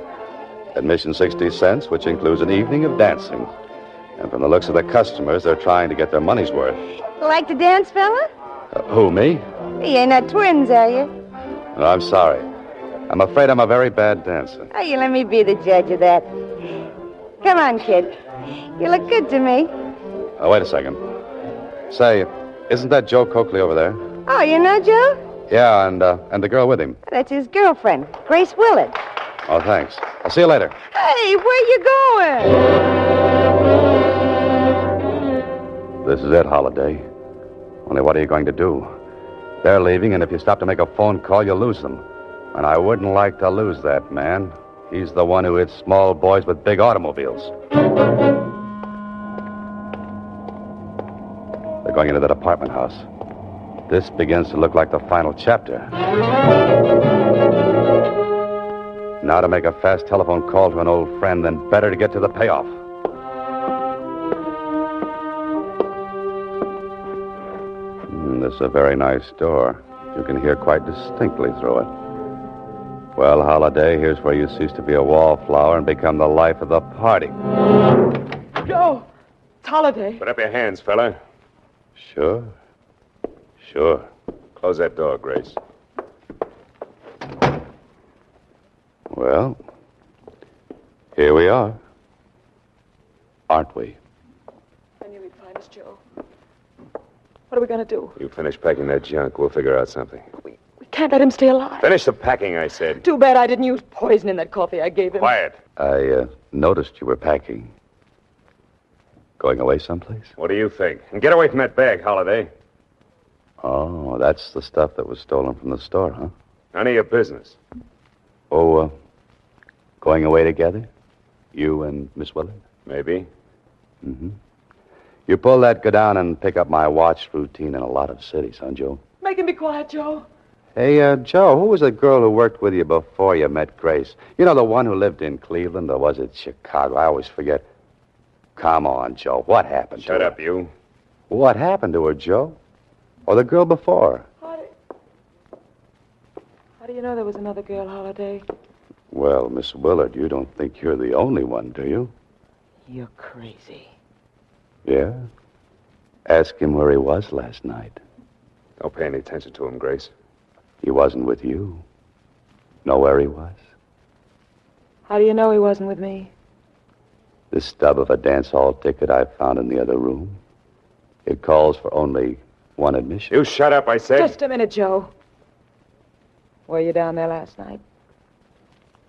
Admission 60 cents, which includes an evening of dancing. And from the looks of the customers, they're trying to get their money's worth. Like to dance, fella? Who, me? You ain't not twins, are you? No, I'm sorry. I'm afraid I'm a very bad dancer. Oh, you let me be the judge of that. Come on, kid. You look good to me. Oh, wait a second. Say, isn't that Joe Coakley over there? Oh, you know Joe? Yeah, and the girl with him. That's his girlfriend, Grace Willard. Oh, thanks. I'll see you later. Hey, where you going? This is it, Holiday. Only what are you going to do? They're leaving, and if you stop to make a phone call, you'll lose them. And I wouldn't like to lose that man. He's the one who hits small boys with big automobiles. They're going into that apartment house. This begins to look like the final chapter. Now to make a fast telephone call to an old friend, then better to get to the payoff. This is a very nice door. You can hear quite distinctly through it. Well, Holiday, here's where you cease to be a wallflower and become the life of the party. Joe! It's Holiday. Put up your hands, fella. Sure. Sure. Close that door, Grace. Well, here we are. Aren't we? I knew he'd find us, Joe. What are we going to do? You finish packing that junk, we'll figure out something. We can't let him stay alive. Finish the packing, I said. Too bad I didn't use poison in that coffee I gave him. Quiet. I noticed you were packing. Going away someplace? What do you think? And get away from that bag, Holiday. Oh, that's the stuff that was stolen from the store, huh? None of your business. Oh, going away together? You and Miss Willard? Maybe. Mm-hmm. You pull that go down and pick up my watch routine in a lot of cities, huh, Joe? Make him be quiet, Joe. Hey, Joe, who was the girl who worked with you before you met Grace? You know, the one who lived in Cleveland, or was it Chicago? I always forget. Come on, Joe. What happened to her? Shut up, you. What happened to her, Joe? Or the girl before? How do you know there was another girl, Holiday? Well, Miss Willard, you don't think you're the only one, do you? You're crazy. Yeah? Ask him where he was last night. Don't pay any attention to him, Grace. He wasn't with you. Know where he was? How do you know he wasn't with me? The stub of a dance hall ticket I found in the other room. It calls for only one admission. You shut up, I said. Just a minute, Joe. Were you down there last night?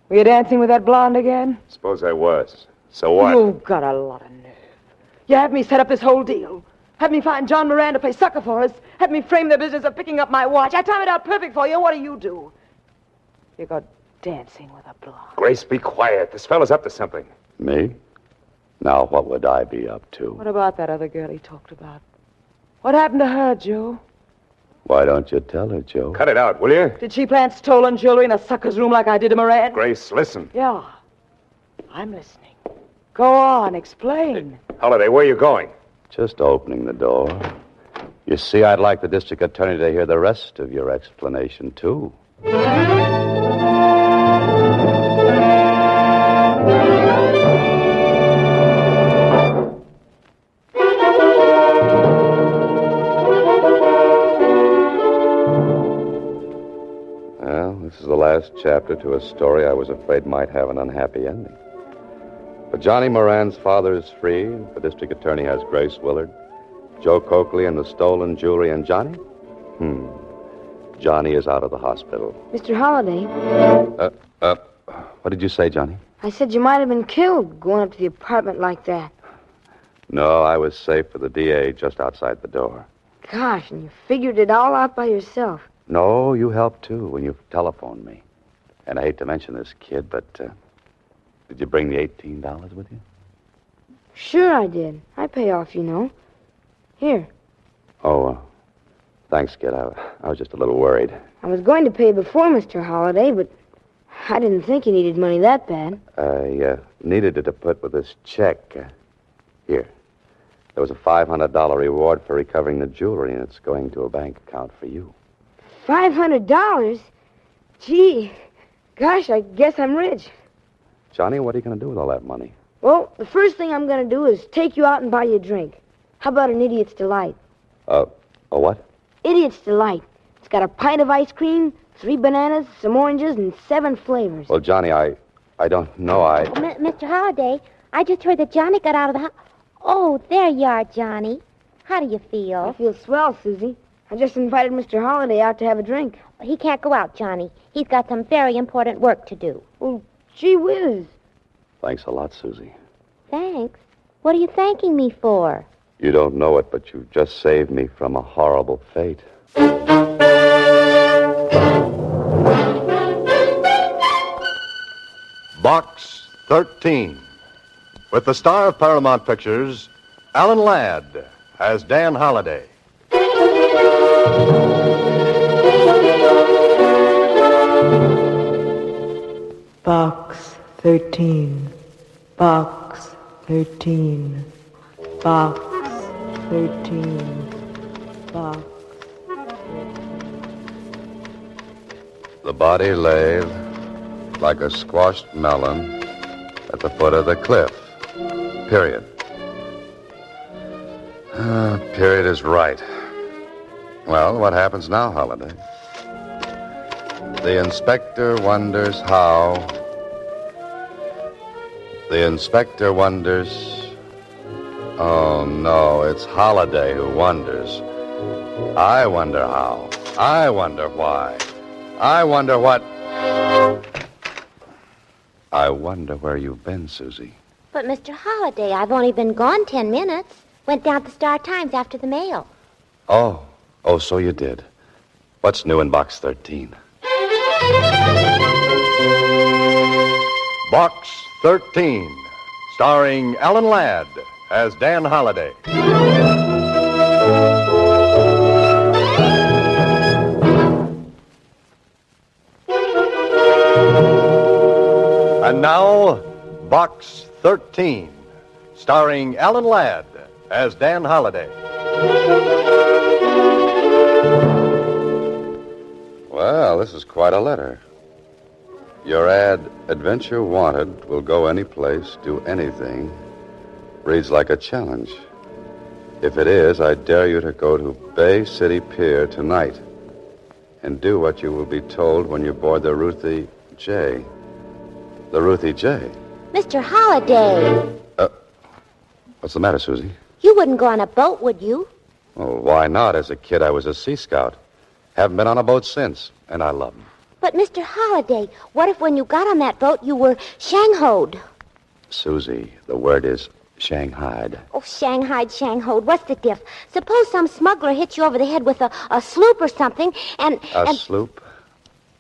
Were you dancing with that blonde again? Suppose I was. So what? You've got a lot of nerve. You have me set up this whole deal. Have me find John Moran to play sucker for us. Have me frame the business of picking up my watch. I time it out perfect for you. What do? You go dancing with a blonde. Grace, be quiet. This fellow's up to something. Me? Now, what would I be up to? What about that other girl he talked about? What happened to her, Joe? Why don't you tell her, Joe? Cut it out, will you? Did she plant stolen jewelry in a sucker's room like I did to Moran? Grace, listen. Yeah. I'm listening. Go on, explain. Holiday, where are you going? Just opening the door. You see, I'd like the district attorney to hear the rest of your explanation, too. Well, this is the last chapter to a story I was afraid might have an unhappy ending. But Johnny Moran's father is free. The district attorney has Grace Willard. Joe Coakley and the stolen jewelry. And Johnny? Johnny is out of the hospital. Mr. Holiday. What did you say, Johnny? I said you might have been killed going up to the apartment like that. No, I was safe for the DA just outside the door. Gosh, and you figured it all out by yourself. No, you helped, too, when you telephoned me. And I hate to mention this, kid, but did you bring the $18 with you? Sure I did. I pay off, you know. Here. Oh, Thanks, kid. I was just a little worried. I was going to pay before, Mr. Holliday, but I didn't think you needed money that bad. I needed it to put with this check. Here. There was a $500 reward for recovering the jewelry, and it's going to a bank account for you. $500? Gee, gosh, I guess I'm rich. Johnny, what are you going to do with all that money? Well, the first thing I'm going to do is take you out and buy you a drink. How about an Idiot's Delight? A what? Idiot's Delight. It's got a pint of ice cream, 3 bananas, some oranges, and 7 flavors. Well, Johnny, I don't know. Mr. Holliday, I just heard that Johnny got out of the house. Oh, there you are, Johnny. How do you feel? I feel swell, Suzy. I just invited Mr. Holliday out to have a drink. He can't go out, Johnny. He's got some very important work to do. Well, gee whiz. Thanks a lot, Suzy. Thanks? What are you thanking me for? You don't know it, but you just saved me from a horrible fate. Box 13. With the star of Paramount Pictures, Alan Ladd as Dan Holliday. Box 13. Box 13. Box 13. Box. The body lay like a squashed melon at the foot of the cliff. Period. Period is right. Well, what happens now, Holliday? The inspector wonders how. The inspector wonders. Oh, no, it's Holliday who wonders. I wonder how. I wonder why. I wonder what. I wonder where you've been, Suzy. But, Mr. Holliday, I've only been gone 10 minutes. Went down to Star-Times after the mail. Oh, so you did. What's new in Box 13? Box 13, starring Alan Ladd as Dan Holliday. And now, Box 13, starring Alan Ladd as Dan Holliday. Well, this is quite a letter. Your ad, Adventure Wanted, will go any place, do anything, reads like a challenge. If it is, I dare you to go to Bay City Pier tonight and do what you will be told when you board the Ruthie J. The Ruthie J. Mr. Holliday. What's the matter, Suzy? You wouldn't go on a boat, would you? Oh, why not? As a kid, I was a Sea Scout. Haven't been on a boat since, and I love them. But, Mr. Holliday, what if when you got on that boat you were Shanghaied? Suzy, the word is Shanghaied. Oh, Shanghaied, Shanghaied. What's the diff? Suppose some smuggler hits you over the head with a sloop or something, and... A sloop?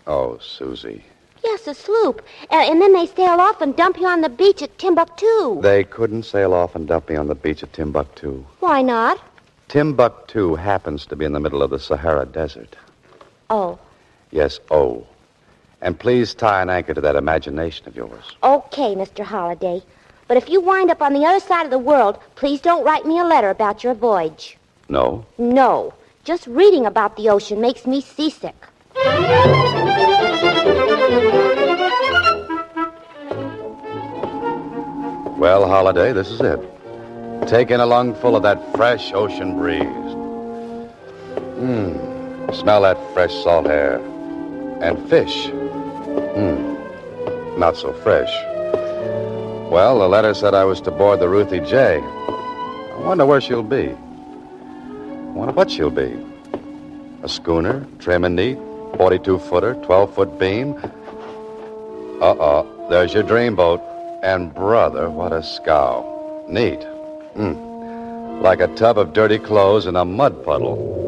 Oh, Suzy. Yes, a sloop. And then they sail off and dump you on the beach at Timbuktu. They couldn't sail off and dump me on the beach at Timbuktu. Why not? Timbuktu happens to be in the middle of the Sahara Desert. Oh. Yes, oh. And please tie an anchor to that imagination of yours. Okay, Mr. Holliday. But if you wind up on the other side of the world, please don't write me a letter about your voyage. No? No. Just reading about the ocean makes me seasick. Well, Holliday, this is it. Take in a lungful of that fresh ocean breeze. Smell that fresh salt air. And fish. Not so fresh. Well, the letter said I was to board the Ruthie J. I wonder where she'll be. I wonder what she'll be. A schooner, trim and neat, 42-footer, 12-foot beam. There's your dreamboat. And, brother, what a scow. Neat. Like a tub of dirty clothes in a mud puddle.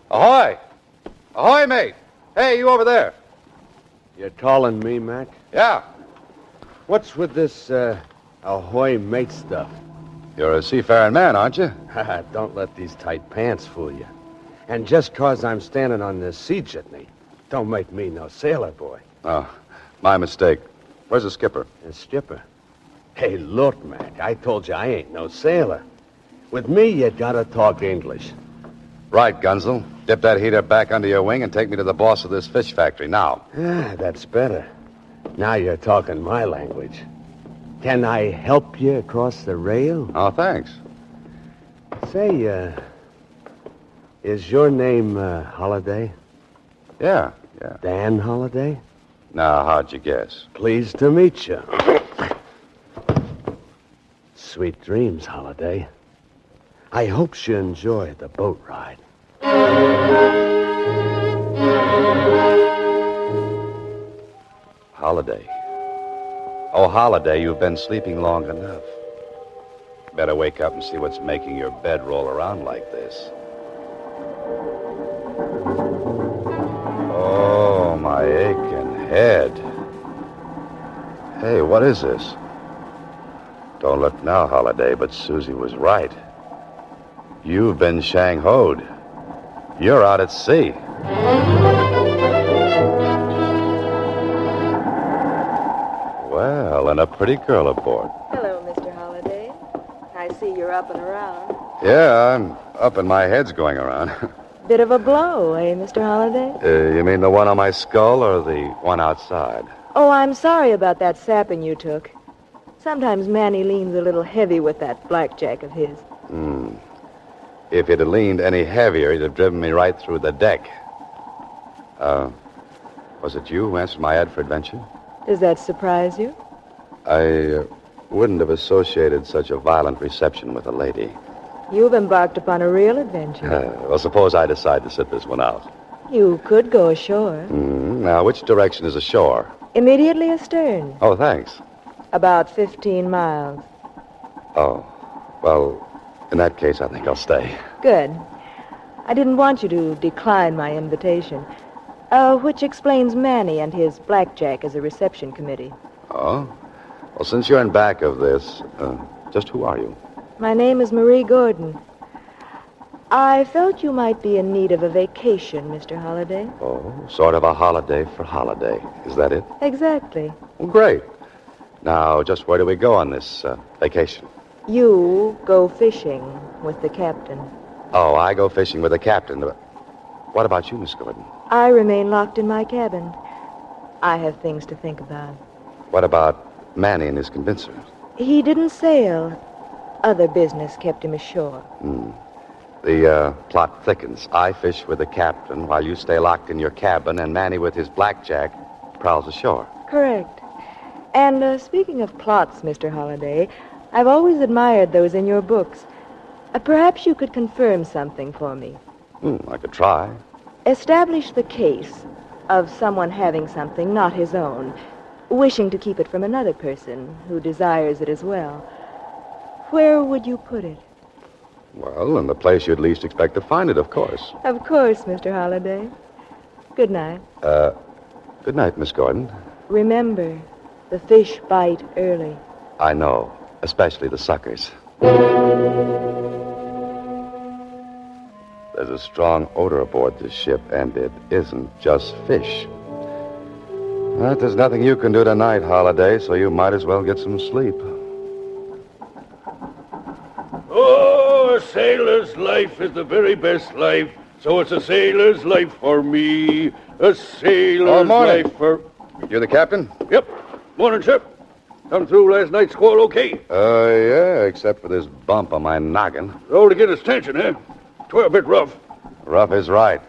Ahoy! Ahoy, mate! Hey, you over there. You're calling me, Mac? Yeah. What's with this, ahoy mate stuff? You're a seafaring man, aren't you? Don't let these tight pants fool you. And just 'cause I'm standing on this sea jitney, don't make me no sailor boy. Oh, my mistake. Where's the skipper? The skipper? Hey, look, Mac, I told you I ain't no sailor. With me, you gotta talk English. Right, Gunzel. Dip that heater back under your wing and take me to the boss of this fish factory now. That's better. Now you're talking my language. Can I help you across the rail? Oh, thanks. Say, is your name Holliday? Yeah. Dan Holliday? Now, how'd you guess? Pleased to meet you. Sweet dreams, Holliday. I hope you enjoy the boat ride. Holiday. Oh, Holiday, you've been sleeping long enough. Better wake up and see what's making your bed roll around like this. Oh, my aching head. Hey, what is this? Don't look now, Holiday, but Suzy was right. You've been Shanghaied. You're out at sea. Well, and a pretty girl aboard. Hello, Mr. Holliday. I see you're up and around. Yeah, I'm up and my head's going around. Bit of a blow, eh, Mr. Holliday? You mean the one on my skull or the one outside? Oh, I'm sorry about that sapping you took. Sometimes Manny leans a little heavy with that blackjack of his. If he'd have leaned any heavier, he'd have driven me right through the deck. Was it you who answered my ad for adventure? Does that surprise you? I wouldn't have associated such a violent reception with a lady. You've embarked upon a real adventure. Well, suppose I decide to sit this one out. You could go ashore. Now, which direction is ashore? Immediately astern. Oh, thanks. About 15 miles. Oh, well, in that case, I think I'll stay. Good. I didn't want you to decline my invitation. Which explains Manny and his blackjack as a reception committee. Oh? Well, since you're in back of this, just who are you? My name is Marie Gordon. I felt you might be in need of a vacation, Mr. Holliday. Oh, sort of a holiday for Holiday. Is that it? Exactly. Well, great. Now, just where do we go on this vacation? You go fishing with the captain. Oh, I go fishing with the captain. What about you, Miss Gordon? I remain locked in my cabin. I have things to think about. What about Manny and his convincer? He didn't sail. Other business kept him ashore. The plot thickens. I fish with the captain while you stay locked in your cabin, and Manny with his blackjack prowls ashore. Correct. And speaking of plots, Mr. Holliday, I've always admired those in your books. Perhaps you could confirm something for me. I could try. Establish the case of someone having something not his own, wishing to keep it from another person who desires it as well. Where would you put it? Well, in the place you'd least expect to find it, of course. Of course, Mr. Holliday. Good night. Good night, Miss Gordon. Remember, the fish bite early. I know, especially the suckers. There's a strong odor aboard this ship, and it isn't just fish. But there's nothing you can do tonight, Holiday, so you might as well get some sleep. Oh, a sailor's life is the very best life, so it's a sailor's life for me. A sailor's morning. life for... You're the captain? Yep. Morning, sir. Come through last night's squall okay? Yeah, except for this bump on my noggin. Rolled against his tension, eh? 'Twere a bit rough. Rough is right.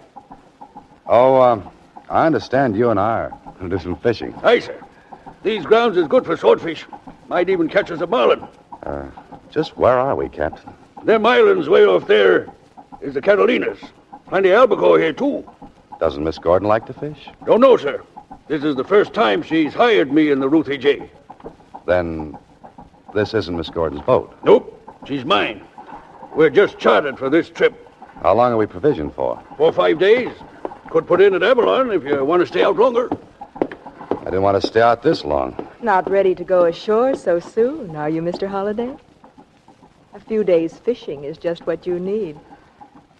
Oh, I understand you and I are going to do some fishing. Aye, sir. These grounds is good for swordfish. Might even catch us a marlin. Just where are we, Captain? Them islands way off there is the Catalinas. Plenty of albacore here, too. Doesn't Miss Gordon like to fish? Don't know, sir. This is the first time she's hired me in the Ruthie J. Then this isn't Miss Gordon's boat. Nope. She's mine. We're just chartered for this trip. How long are we provisioned for? 4 or 5 days. Could put in at Avalon if you want to stay out longer. I didn't want to stay out this long. Not ready to go ashore so soon, are you, Mr. Holliday? A few days fishing is just what you need.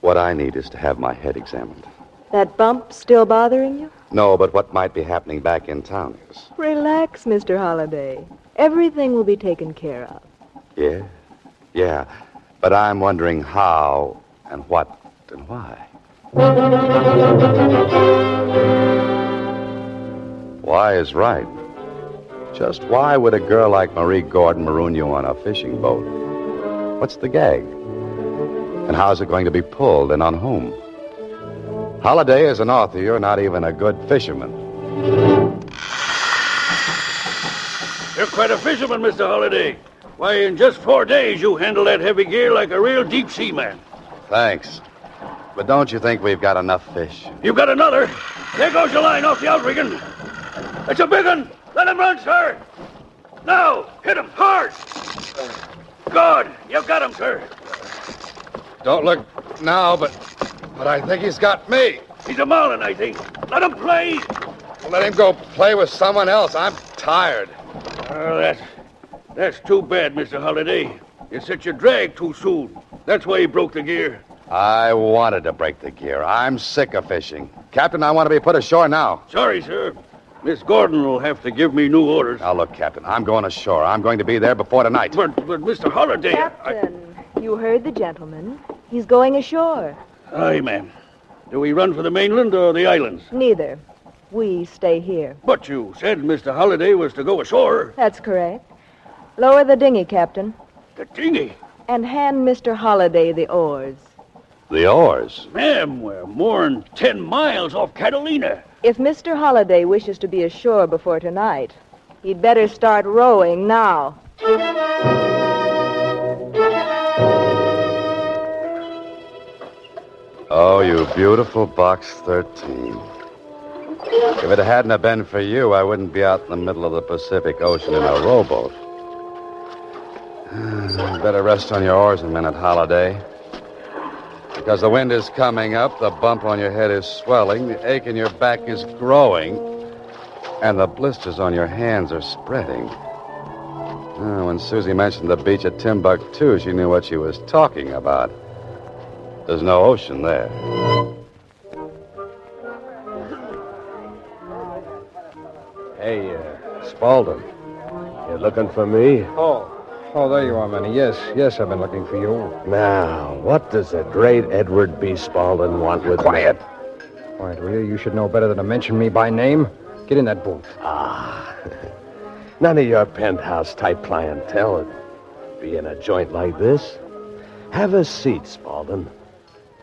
What I need is to have my head examined. That bump still bothering you? No, but what might be happening back in town is. Relax, Mr. Holliday. Everything will be taken care of. Yeah. But I'm wondering how and what and why. Why is right. Just why would a girl like Marie Gordon maroon you on a fishing boat? What's the gag? And how's it going to be pulled, and on whom? Holliday, as an author, you're not even a good fisherman. You're quite a fisherman, Mr. Holliday. Why, in just 4 days, you handle that heavy gear like a real deep-sea man. Thanks. But don't you think we've got enough fish? You've got another. There goes your line off the outrigging. It's a big one. Let him run, sir. Now, hit him hard. Good. You've got him, sir. Don't look now, but I think he's got me. He's a marlin, I think. Let him play. Let him go play with someone else. I'm tired. Oh, that's too bad, Mr. Holliday. You set your drag too soon. That's why he broke the gear. I wanted to break the gear. I'm sick of fishing. Captain, I want to be put ashore now. Sorry, sir. Miss Gordon will have to give me new orders. Now, look, Captain, I'm going ashore. I'm going to be there before tonight. But Mr. Holliday... Captain, you heard the gentleman. He's going ashore. Aye, ma'am. Do we run for the mainland or the islands? Neither. We stay here. But you said Mr. Holliday was to go ashore. That's correct. Lower the dinghy, Captain. The dinghy? And hand Mr. Holliday the oars. The oars? Ma'am, we're more'n 10 miles off Catalina. If Mr. Holliday wishes to be ashore before tonight, he'd better start rowing now. Oh, you beautiful Box 13. If it hadn't have been for you, I wouldn't be out in the middle of the Pacific Ocean in a rowboat. Better rest on your oars a minute, Holliday. Because the wind is coming up, the bump on your head is swelling, the ache in your back is growing, and the blisters on your hands are spreading. When Suzy mentioned the beach at Timbuktu, she knew what she was talking about. There's no ocean there. Hey, Spaulding. You looking for me? Oh, there you are, Manny. Yes, I've been looking for you. Now, what does the great Edward B. Spaulding want with Quiet. me? Quiet, will you? You should know better than to mention me by name. Get in that boat. None of your penthouse-type clientele would be in a joint like this. Have a seat, Spaulding.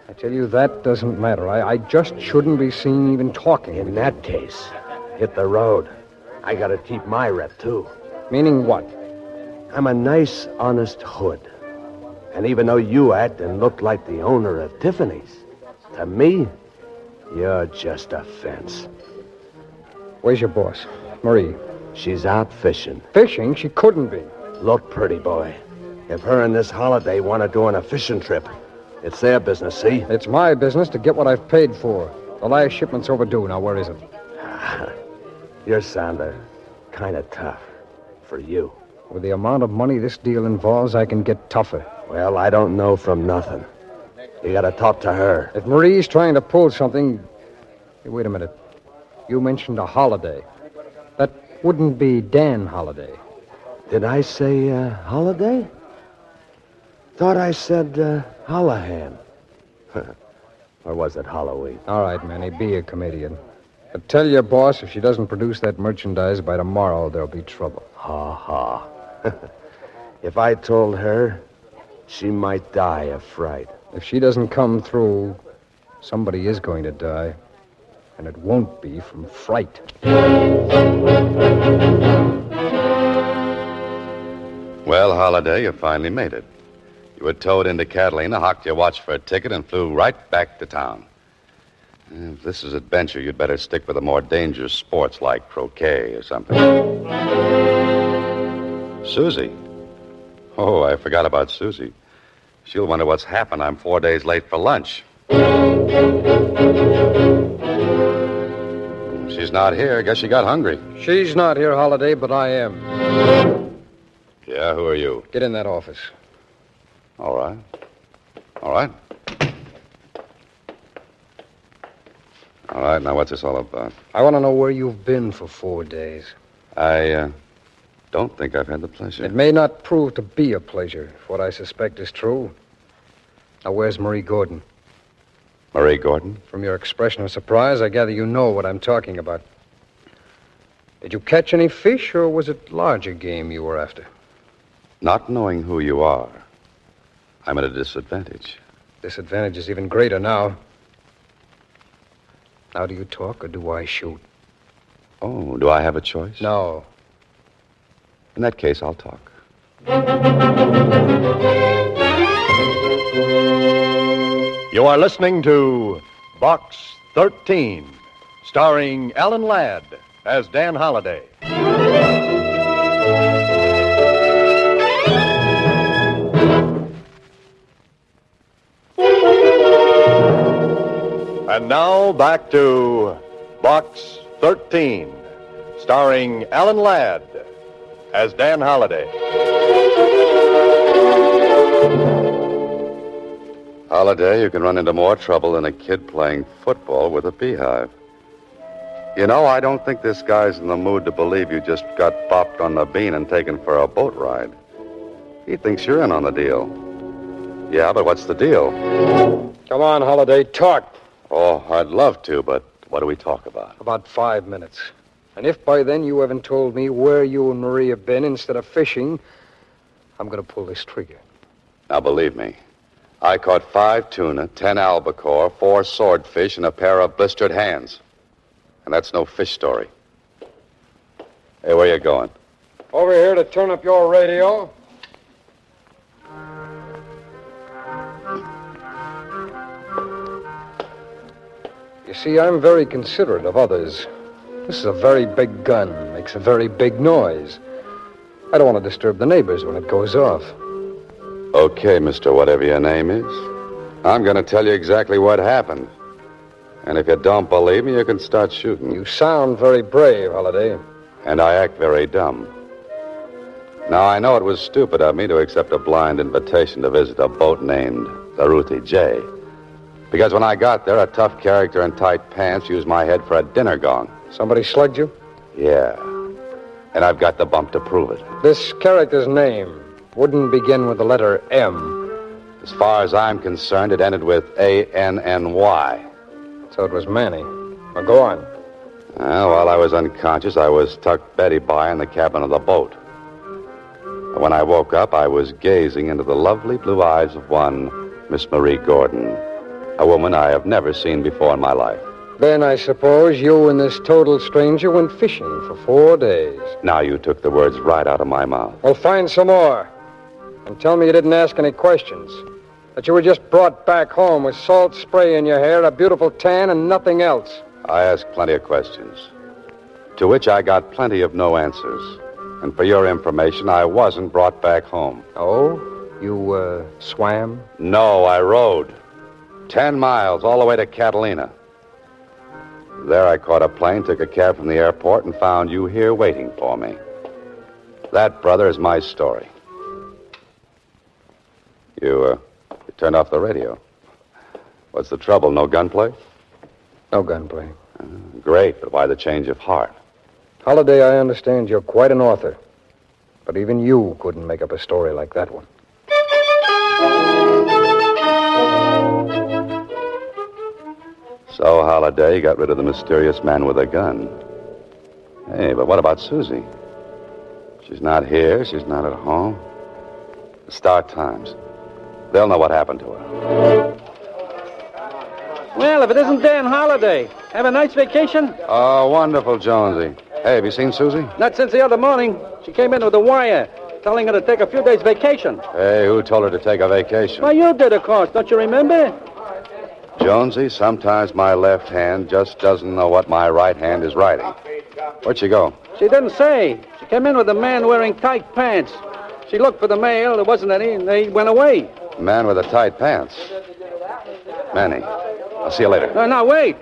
I tell you, that doesn't matter. I just shouldn't be seen even talking. In that case, hit the road. I gotta keep my rep, too. Meaning what? I'm a nice, honest hood. And even though you act and look like the owner of Tiffany's, to me, you're just a fence. Where's your boss? Marie. She's out fishing. Fishing? She couldn't be. Look, pretty boy. If her and this Holiday want to go on a fishing trip, it's their business, see? It's my business to get what I've paid for. The last shipment's overdue. Now, where is it? You're sounding kind of tough for you. With the amount of money this deal involves, I can get tougher. Well, I don't know from nothing. You gotta talk to her. If Marie's trying to pull something... Hey, wait a minute. You mentioned a Holiday. That wouldn't be Dan Holiday. Did I say, Holiday? Thought I said, Holohan. Or was it Halloween? All right, Manny, be a comedian. But tell your boss if she doesn't produce that merchandise by tomorrow, there'll be trouble. Ha. If I told her, she might die of fright. If she doesn't come through, somebody is going to die. And it won't be from fright. Well, Holiday, you finally made it. You were towed into Catalina, hocked your watch for a ticket, and flew right back to town. If this is adventure, you'd better stick with the more dangerous sports like croquet or something. Suzy. Oh, I forgot about Suzy. She'll wonder what's happened. I'm 4 days late for lunch. She's not here. Guess she got hungry. She's not here, Holiday, but I am. Yeah, who are you? Get in that office. All right. All right. All right, now what's this all about? I want to know where you've been for 4 days. I don't think I've had the pleasure. It may not prove to be a pleasure if what I suspect is true. Now, where's Marie Gordon? Marie Gordon? From your expression of surprise, I gather you know what I'm talking about. Did you catch any fish, or was it larger game you were after? Not knowing who you are, I'm at a disadvantage. Disadvantage is even greater now. Now, do you talk, or do I shoot? Oh, do I have a choice? No. In that case, I'll talk. You are listening to Box 13, starring Alan Ladd as Dan Holliday. And now back to Box 13, starring Alan Ladd as Dan Holliday. Holliday, you can run into more trouble than a kid playing football with a beehive. You know, I don't think this guy's in the mood to believe you just got bopped on the bean and taken for a boat ride. He thinks you're in on the deal. Yeah, but what's the deal? Come on, Holliday, talk. Oh, I'd love to, but what do we talk about? About 5 minutes. And if by then you haven't told me where you and Marie have been instead of fishing, I'm going to pull this trigger. Now, believe me, I caught 5 tuna, 10 albacore, 4 swordfish, and a pair of blistered hands. And that's no fish story. Hey, where you going? Over here to turn up your radio. You see, I'm very considerate of others. This is a very big gun, makes a very big noise. I don't want to disturb the neighbors when it goes off. Okay, mister, whatever your name is. I'm going to tell you exactly what happened. And if you don't believe me, you can start shooting. You sound very brave, Holliday. And I act very dumb. Now, I know it was stupid of me to accept a blind invitation to visit a boat named the Ruthie J. Because when I got there, a tough character in tight pants used my head for a dinner gong. Somebody slugged you? Yeah. And I've got the bump to prove it. This character's name wouldn't begin with the letter M. As far as I'm concerned, it ended with A-N-N-Y. So it was Manny. Now, go on. Well, while I was unconscious, I was tucked Betty by in the cabin of the boat. When I woke up, I was gazing into the lovely blue eyes of one Miss Marie Gordon, a woman I have never seen before in my life. Then I suppose you and this total stranger went fishing for 4 days. Now you took the words right out of my mouth. Well, find some more. And tell me you didn't ask any questions. That you were just brought back home with salt spray in your hair, a beautiful tan, and nothing else. I asked plenty of questions, to which I got plenty of no answers. And for your information, I wasn't brought back home. Oh? You, swam? No, I rode. 10 miles all the way to Catalina. There I caught a plane, took a cab from the airport, and found you here waiting for me. That, brother, is my story. You turned off the radio. What's the trouble? No gunplay? No gunplay. Great, but why the change of heart? Holliday, I understand you're quite an author. But even you couldn't make up a story like that one. So, Holliday got rid of the mysterious man with a gun. Hey, but what about Suzy? She's not here. She's not at home. The Star Times. They'll know what happened to her. Well, if it isn't Dan Holliday. Have a nice vacation? Oh, wonderful, Jonesy. Hey, have you seen Suzy? Not since the other morning. She came in with a wire telling her to take a few days vacation. Hey, who told her to take a vacation? Well, you did, of course. Don't you remember? Jonesy, sometimes my left hand just doesn't know what my right hand is writing. Where'd she go? She didn't say. She came in with a man wearing tight pants. She looked for the mail. There wasn't any, and they went away. Man with the tight pants. Manny, I'll see you later. No, wait.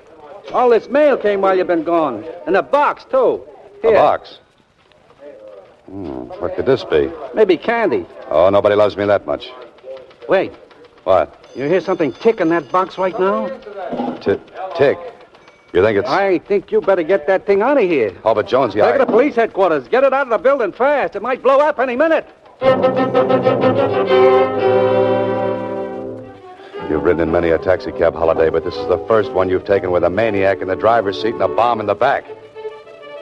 All this mail came while you've been gone. And a box, too. Here. A box? What could this be? Maybe candy. Oh, nobody loves me that much. Wait. What? You hear something tick in that box right now? Tick. You think it's... I think you better get that thing out of here. Oh, but Jonesy, Take it to police headquarters. Get it out of the building fast. It might blow up any minute. You've ridden in many a taxicab holiday, but this is the first one you've taken with a maniac in the driver's seat and a bomb in the back.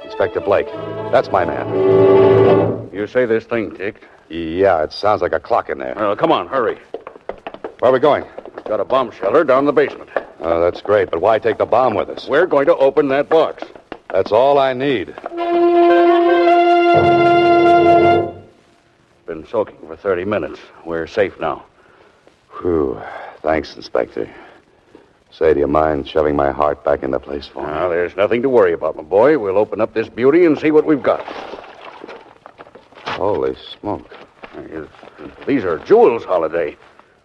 Inspector Blake. That's my man. You say this thing ticked? Yeah, it sounds like a clock in there. Come on, hurry. Where are we going? We've got a bomb shelter down in the basement. Oh, that's great, but why take the bomb with us? We're going to open that box. That's all I need. Been soaking for 30 minutes. We're safe now. Whew. Thanks, Inspector. Say, do you mind shoving my heart back into place for me? Now, there's nothing to worry about, my boy. We'll open up this beauty and see what we've got. Holy smoke. These are jewels, Holiday.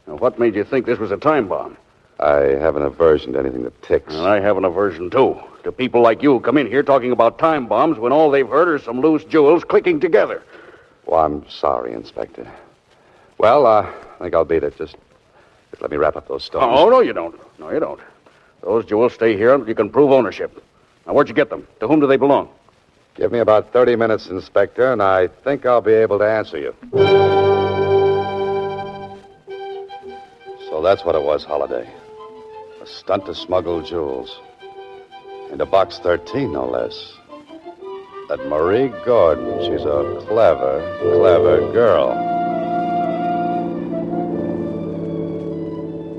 Now, what made you think this was a time bomb? I have an aversion to anything that ticks. And I have an aversion, too. To people like you come in here talking about time bombs when all they've heard are some loose jewels clicking together. Well, I'm sorry, Inspector. Well, I think I'll beat it. Just let me wrap up those stones. Oh, no, you don't. No, you don't. Those jewels stay here until you can prove ownership. Now, where'd you get them? To whom do they belong? Give me about 30 minutes, Inspector, and I think I'll be able to answer you. So that's what it was, Holiday. A stunt to smuggle jewels. Into box 13, no less. That Marie Gordon, she's a clever, clever girl.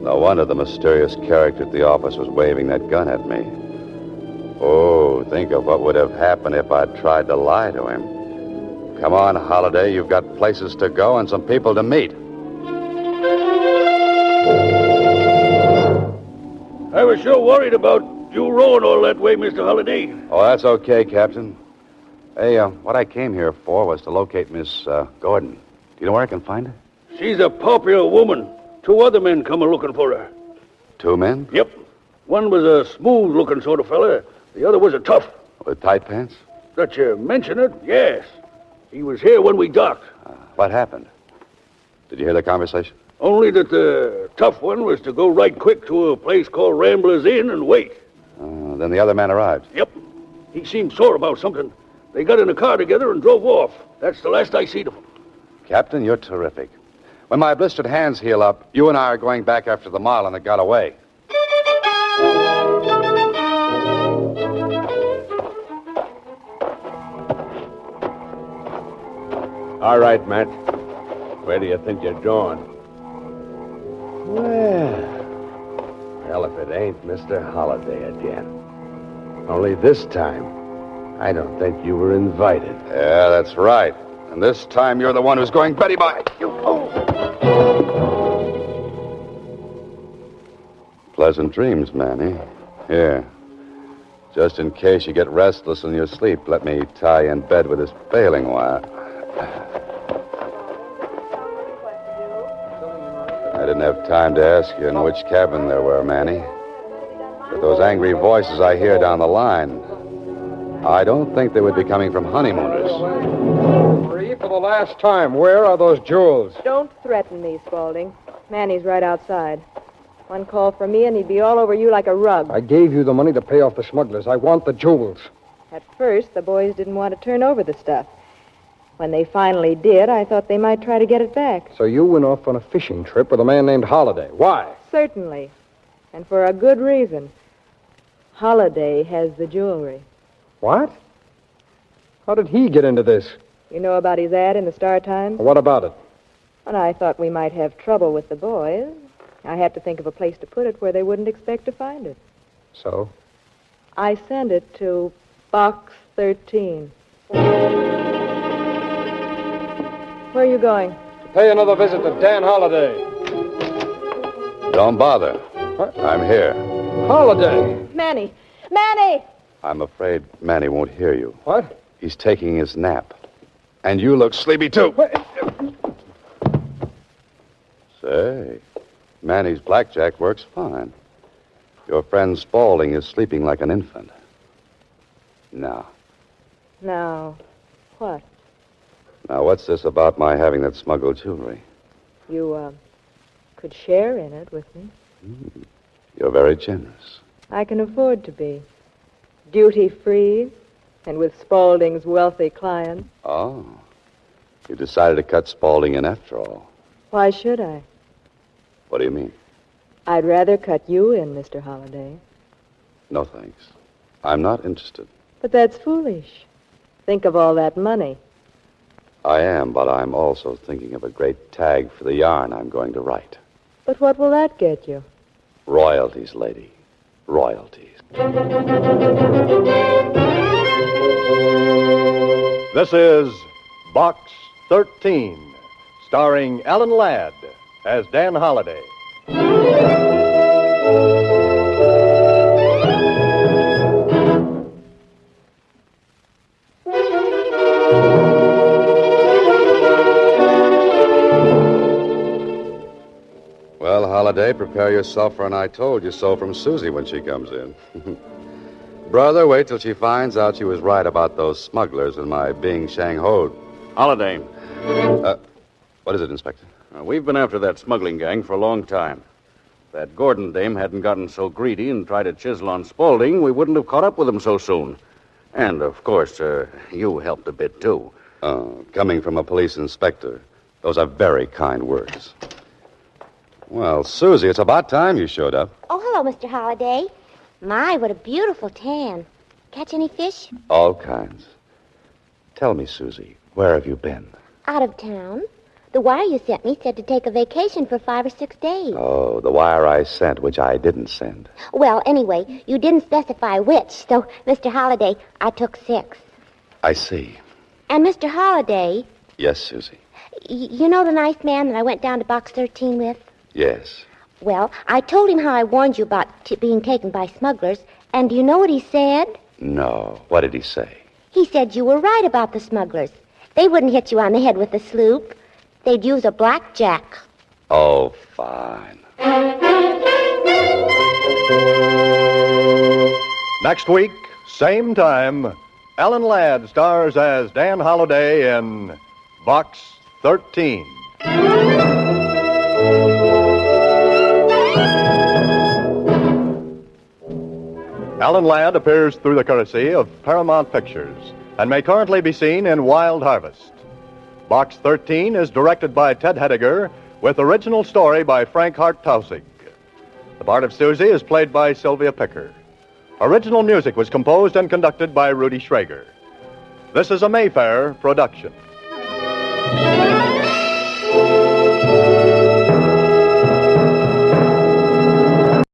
No wonder the mysterious character at the office was waving that gun at me. Oh, think of what would have happened if I'd tried to lie to him. Come on, Holiday, you've got places to go and some people to meet. I was sure worried about you rowing all that way, Mr. Holiday. Oh, that's okay, Captain. Hey, what I came here for was to locate Miss Gordon. Do you know where I can find her? She's a popular woman. 2 other men come a-looking for her. 2 men? Yep. One was a smooth-looking sort of fella. The other was a tough. With tight pants? That you mention it, yes. He was here when we docked. What happened? Did you hear the conversation? Only that the tough one was to go right quick to a place called Rambler's Inn and wait. Then the other man arrived. Yep. He seemed sore about something. They got in a car together and drove off. That's the last I seen of them. Captain, you're terrific. When my blistered hands heal up, you and I are going back after the Marlin that got away. All right, Matt. Where do you think you're going? Well, if it ain't Mr. Holiday again. Only this time, I don't think you were invited. Yeah, that's right. And this time you're the one who's going Betty by. Pleasant dreams, Manny. Here. Just in case you get restless in your sleep, let me tie you in bed with this baling wire. I didn't have time to ask you in which cabin there were, Manny. But those angry voices I hear down the line, I don't think they would be coming from honeymooners. Free for the last time. Where are those jewels? Don't threaten me, Spaulding. Manny's right outside. One call from me and he'd be all over you like a rug. I gave you the money to pay off the smugglers. I want the jewels. At first, the boys didn't want to turn over the stuff. When they finally did, I thought they might try to get it back. So you went off on a fishing trip with a man named Holiday. Why? Certainly. And for a good reason. Holiday has the jewelry. What? How did he get into this? You know about his ad in the Star-Times? What about it? Well, I thought we might have trouble with the boys. I had to think of a place to put it where they wouldn't expect to find it. So? I sent it to Box 13. Where are you going? Pay another visit to Dan Holiday. Don't bother. What? I'm here. Holiday! Manny! Manny! I'm afraid Manny won't hear you. What? He's taking his nap. And you look sleepy, too. Say, Manny's blackjack works fine. Your friend Spaulding is sleeping like an infant. Now, What? what's this about my having that smuggled jewelry? You, could share in it with me. You're very generous. I can afford to be. Duty-free and with Spaulding's wealthy clients. Oh. You decided to cut Spaulding in after all. Why should I? What do you mean? I'd rather cut you in, Mr. Holliday. No, thanks. I'm not interested. But that's foolish. Think of all that money. I am, but I'm also thinking of a great tag for the yarn I'm going to write. But what will that get you? Royalties, lady. Royalties. This is Box 13, starring Alan Ladd as Dan Holliday. Well, Holliday, prepare yourself for an I told you so from Suzy when she comes in. Brother, wait till she finds out she was right about those smugglers and my being Shanghaied. Holiday. What is it, Inspector? We've been after that smuggling gang for a long time. If that Gordon dame hadn't gotten so greedy and tried to chisel on Spaulding, we wouldn't have caught up with him so soon. And, of course, you helped a bit, too. Coming from a police inspector. Those are very kind words. Well, Suzy, it's about time you showed up. Oh, hello, Mr. Holliday. My, what a beautiful tan. Catch any fish? All kinds. Tell me, Suzy, where have you been? Out of town. The wire you sent me said to take a vacation for 5 or 6 days. Oh, the wire I sent, which I didn't send. Well, anyway, you didn't specify which, so, Mr. Holliday, I took 6. I see. And, Mr. Holliday... Yes, Suzy. You know the nice man that I went down to Box 13 with? Yes. Well, I told him how I warned you about being taken by smugglers, and do you know what he said? No. What did he say? He said you were right about the smugglers. They wouldn't hit you on the head with a sloop. They'd use a blackjack. Oh, fine. Next week, same time, Alan Ladd stars as Dan Holliday in Box 13. Alan Ladd appears through the courtesy of Paramount Pictures and may currently be seen in Wild Harvest. Box 13 is directed by Ted Hediger with original story by Frank Hart-Tausig. The part of Suzy is played by Sylvia Picker. Original music was composed and conducted by Rudy Schrager. This is a Mayfair production.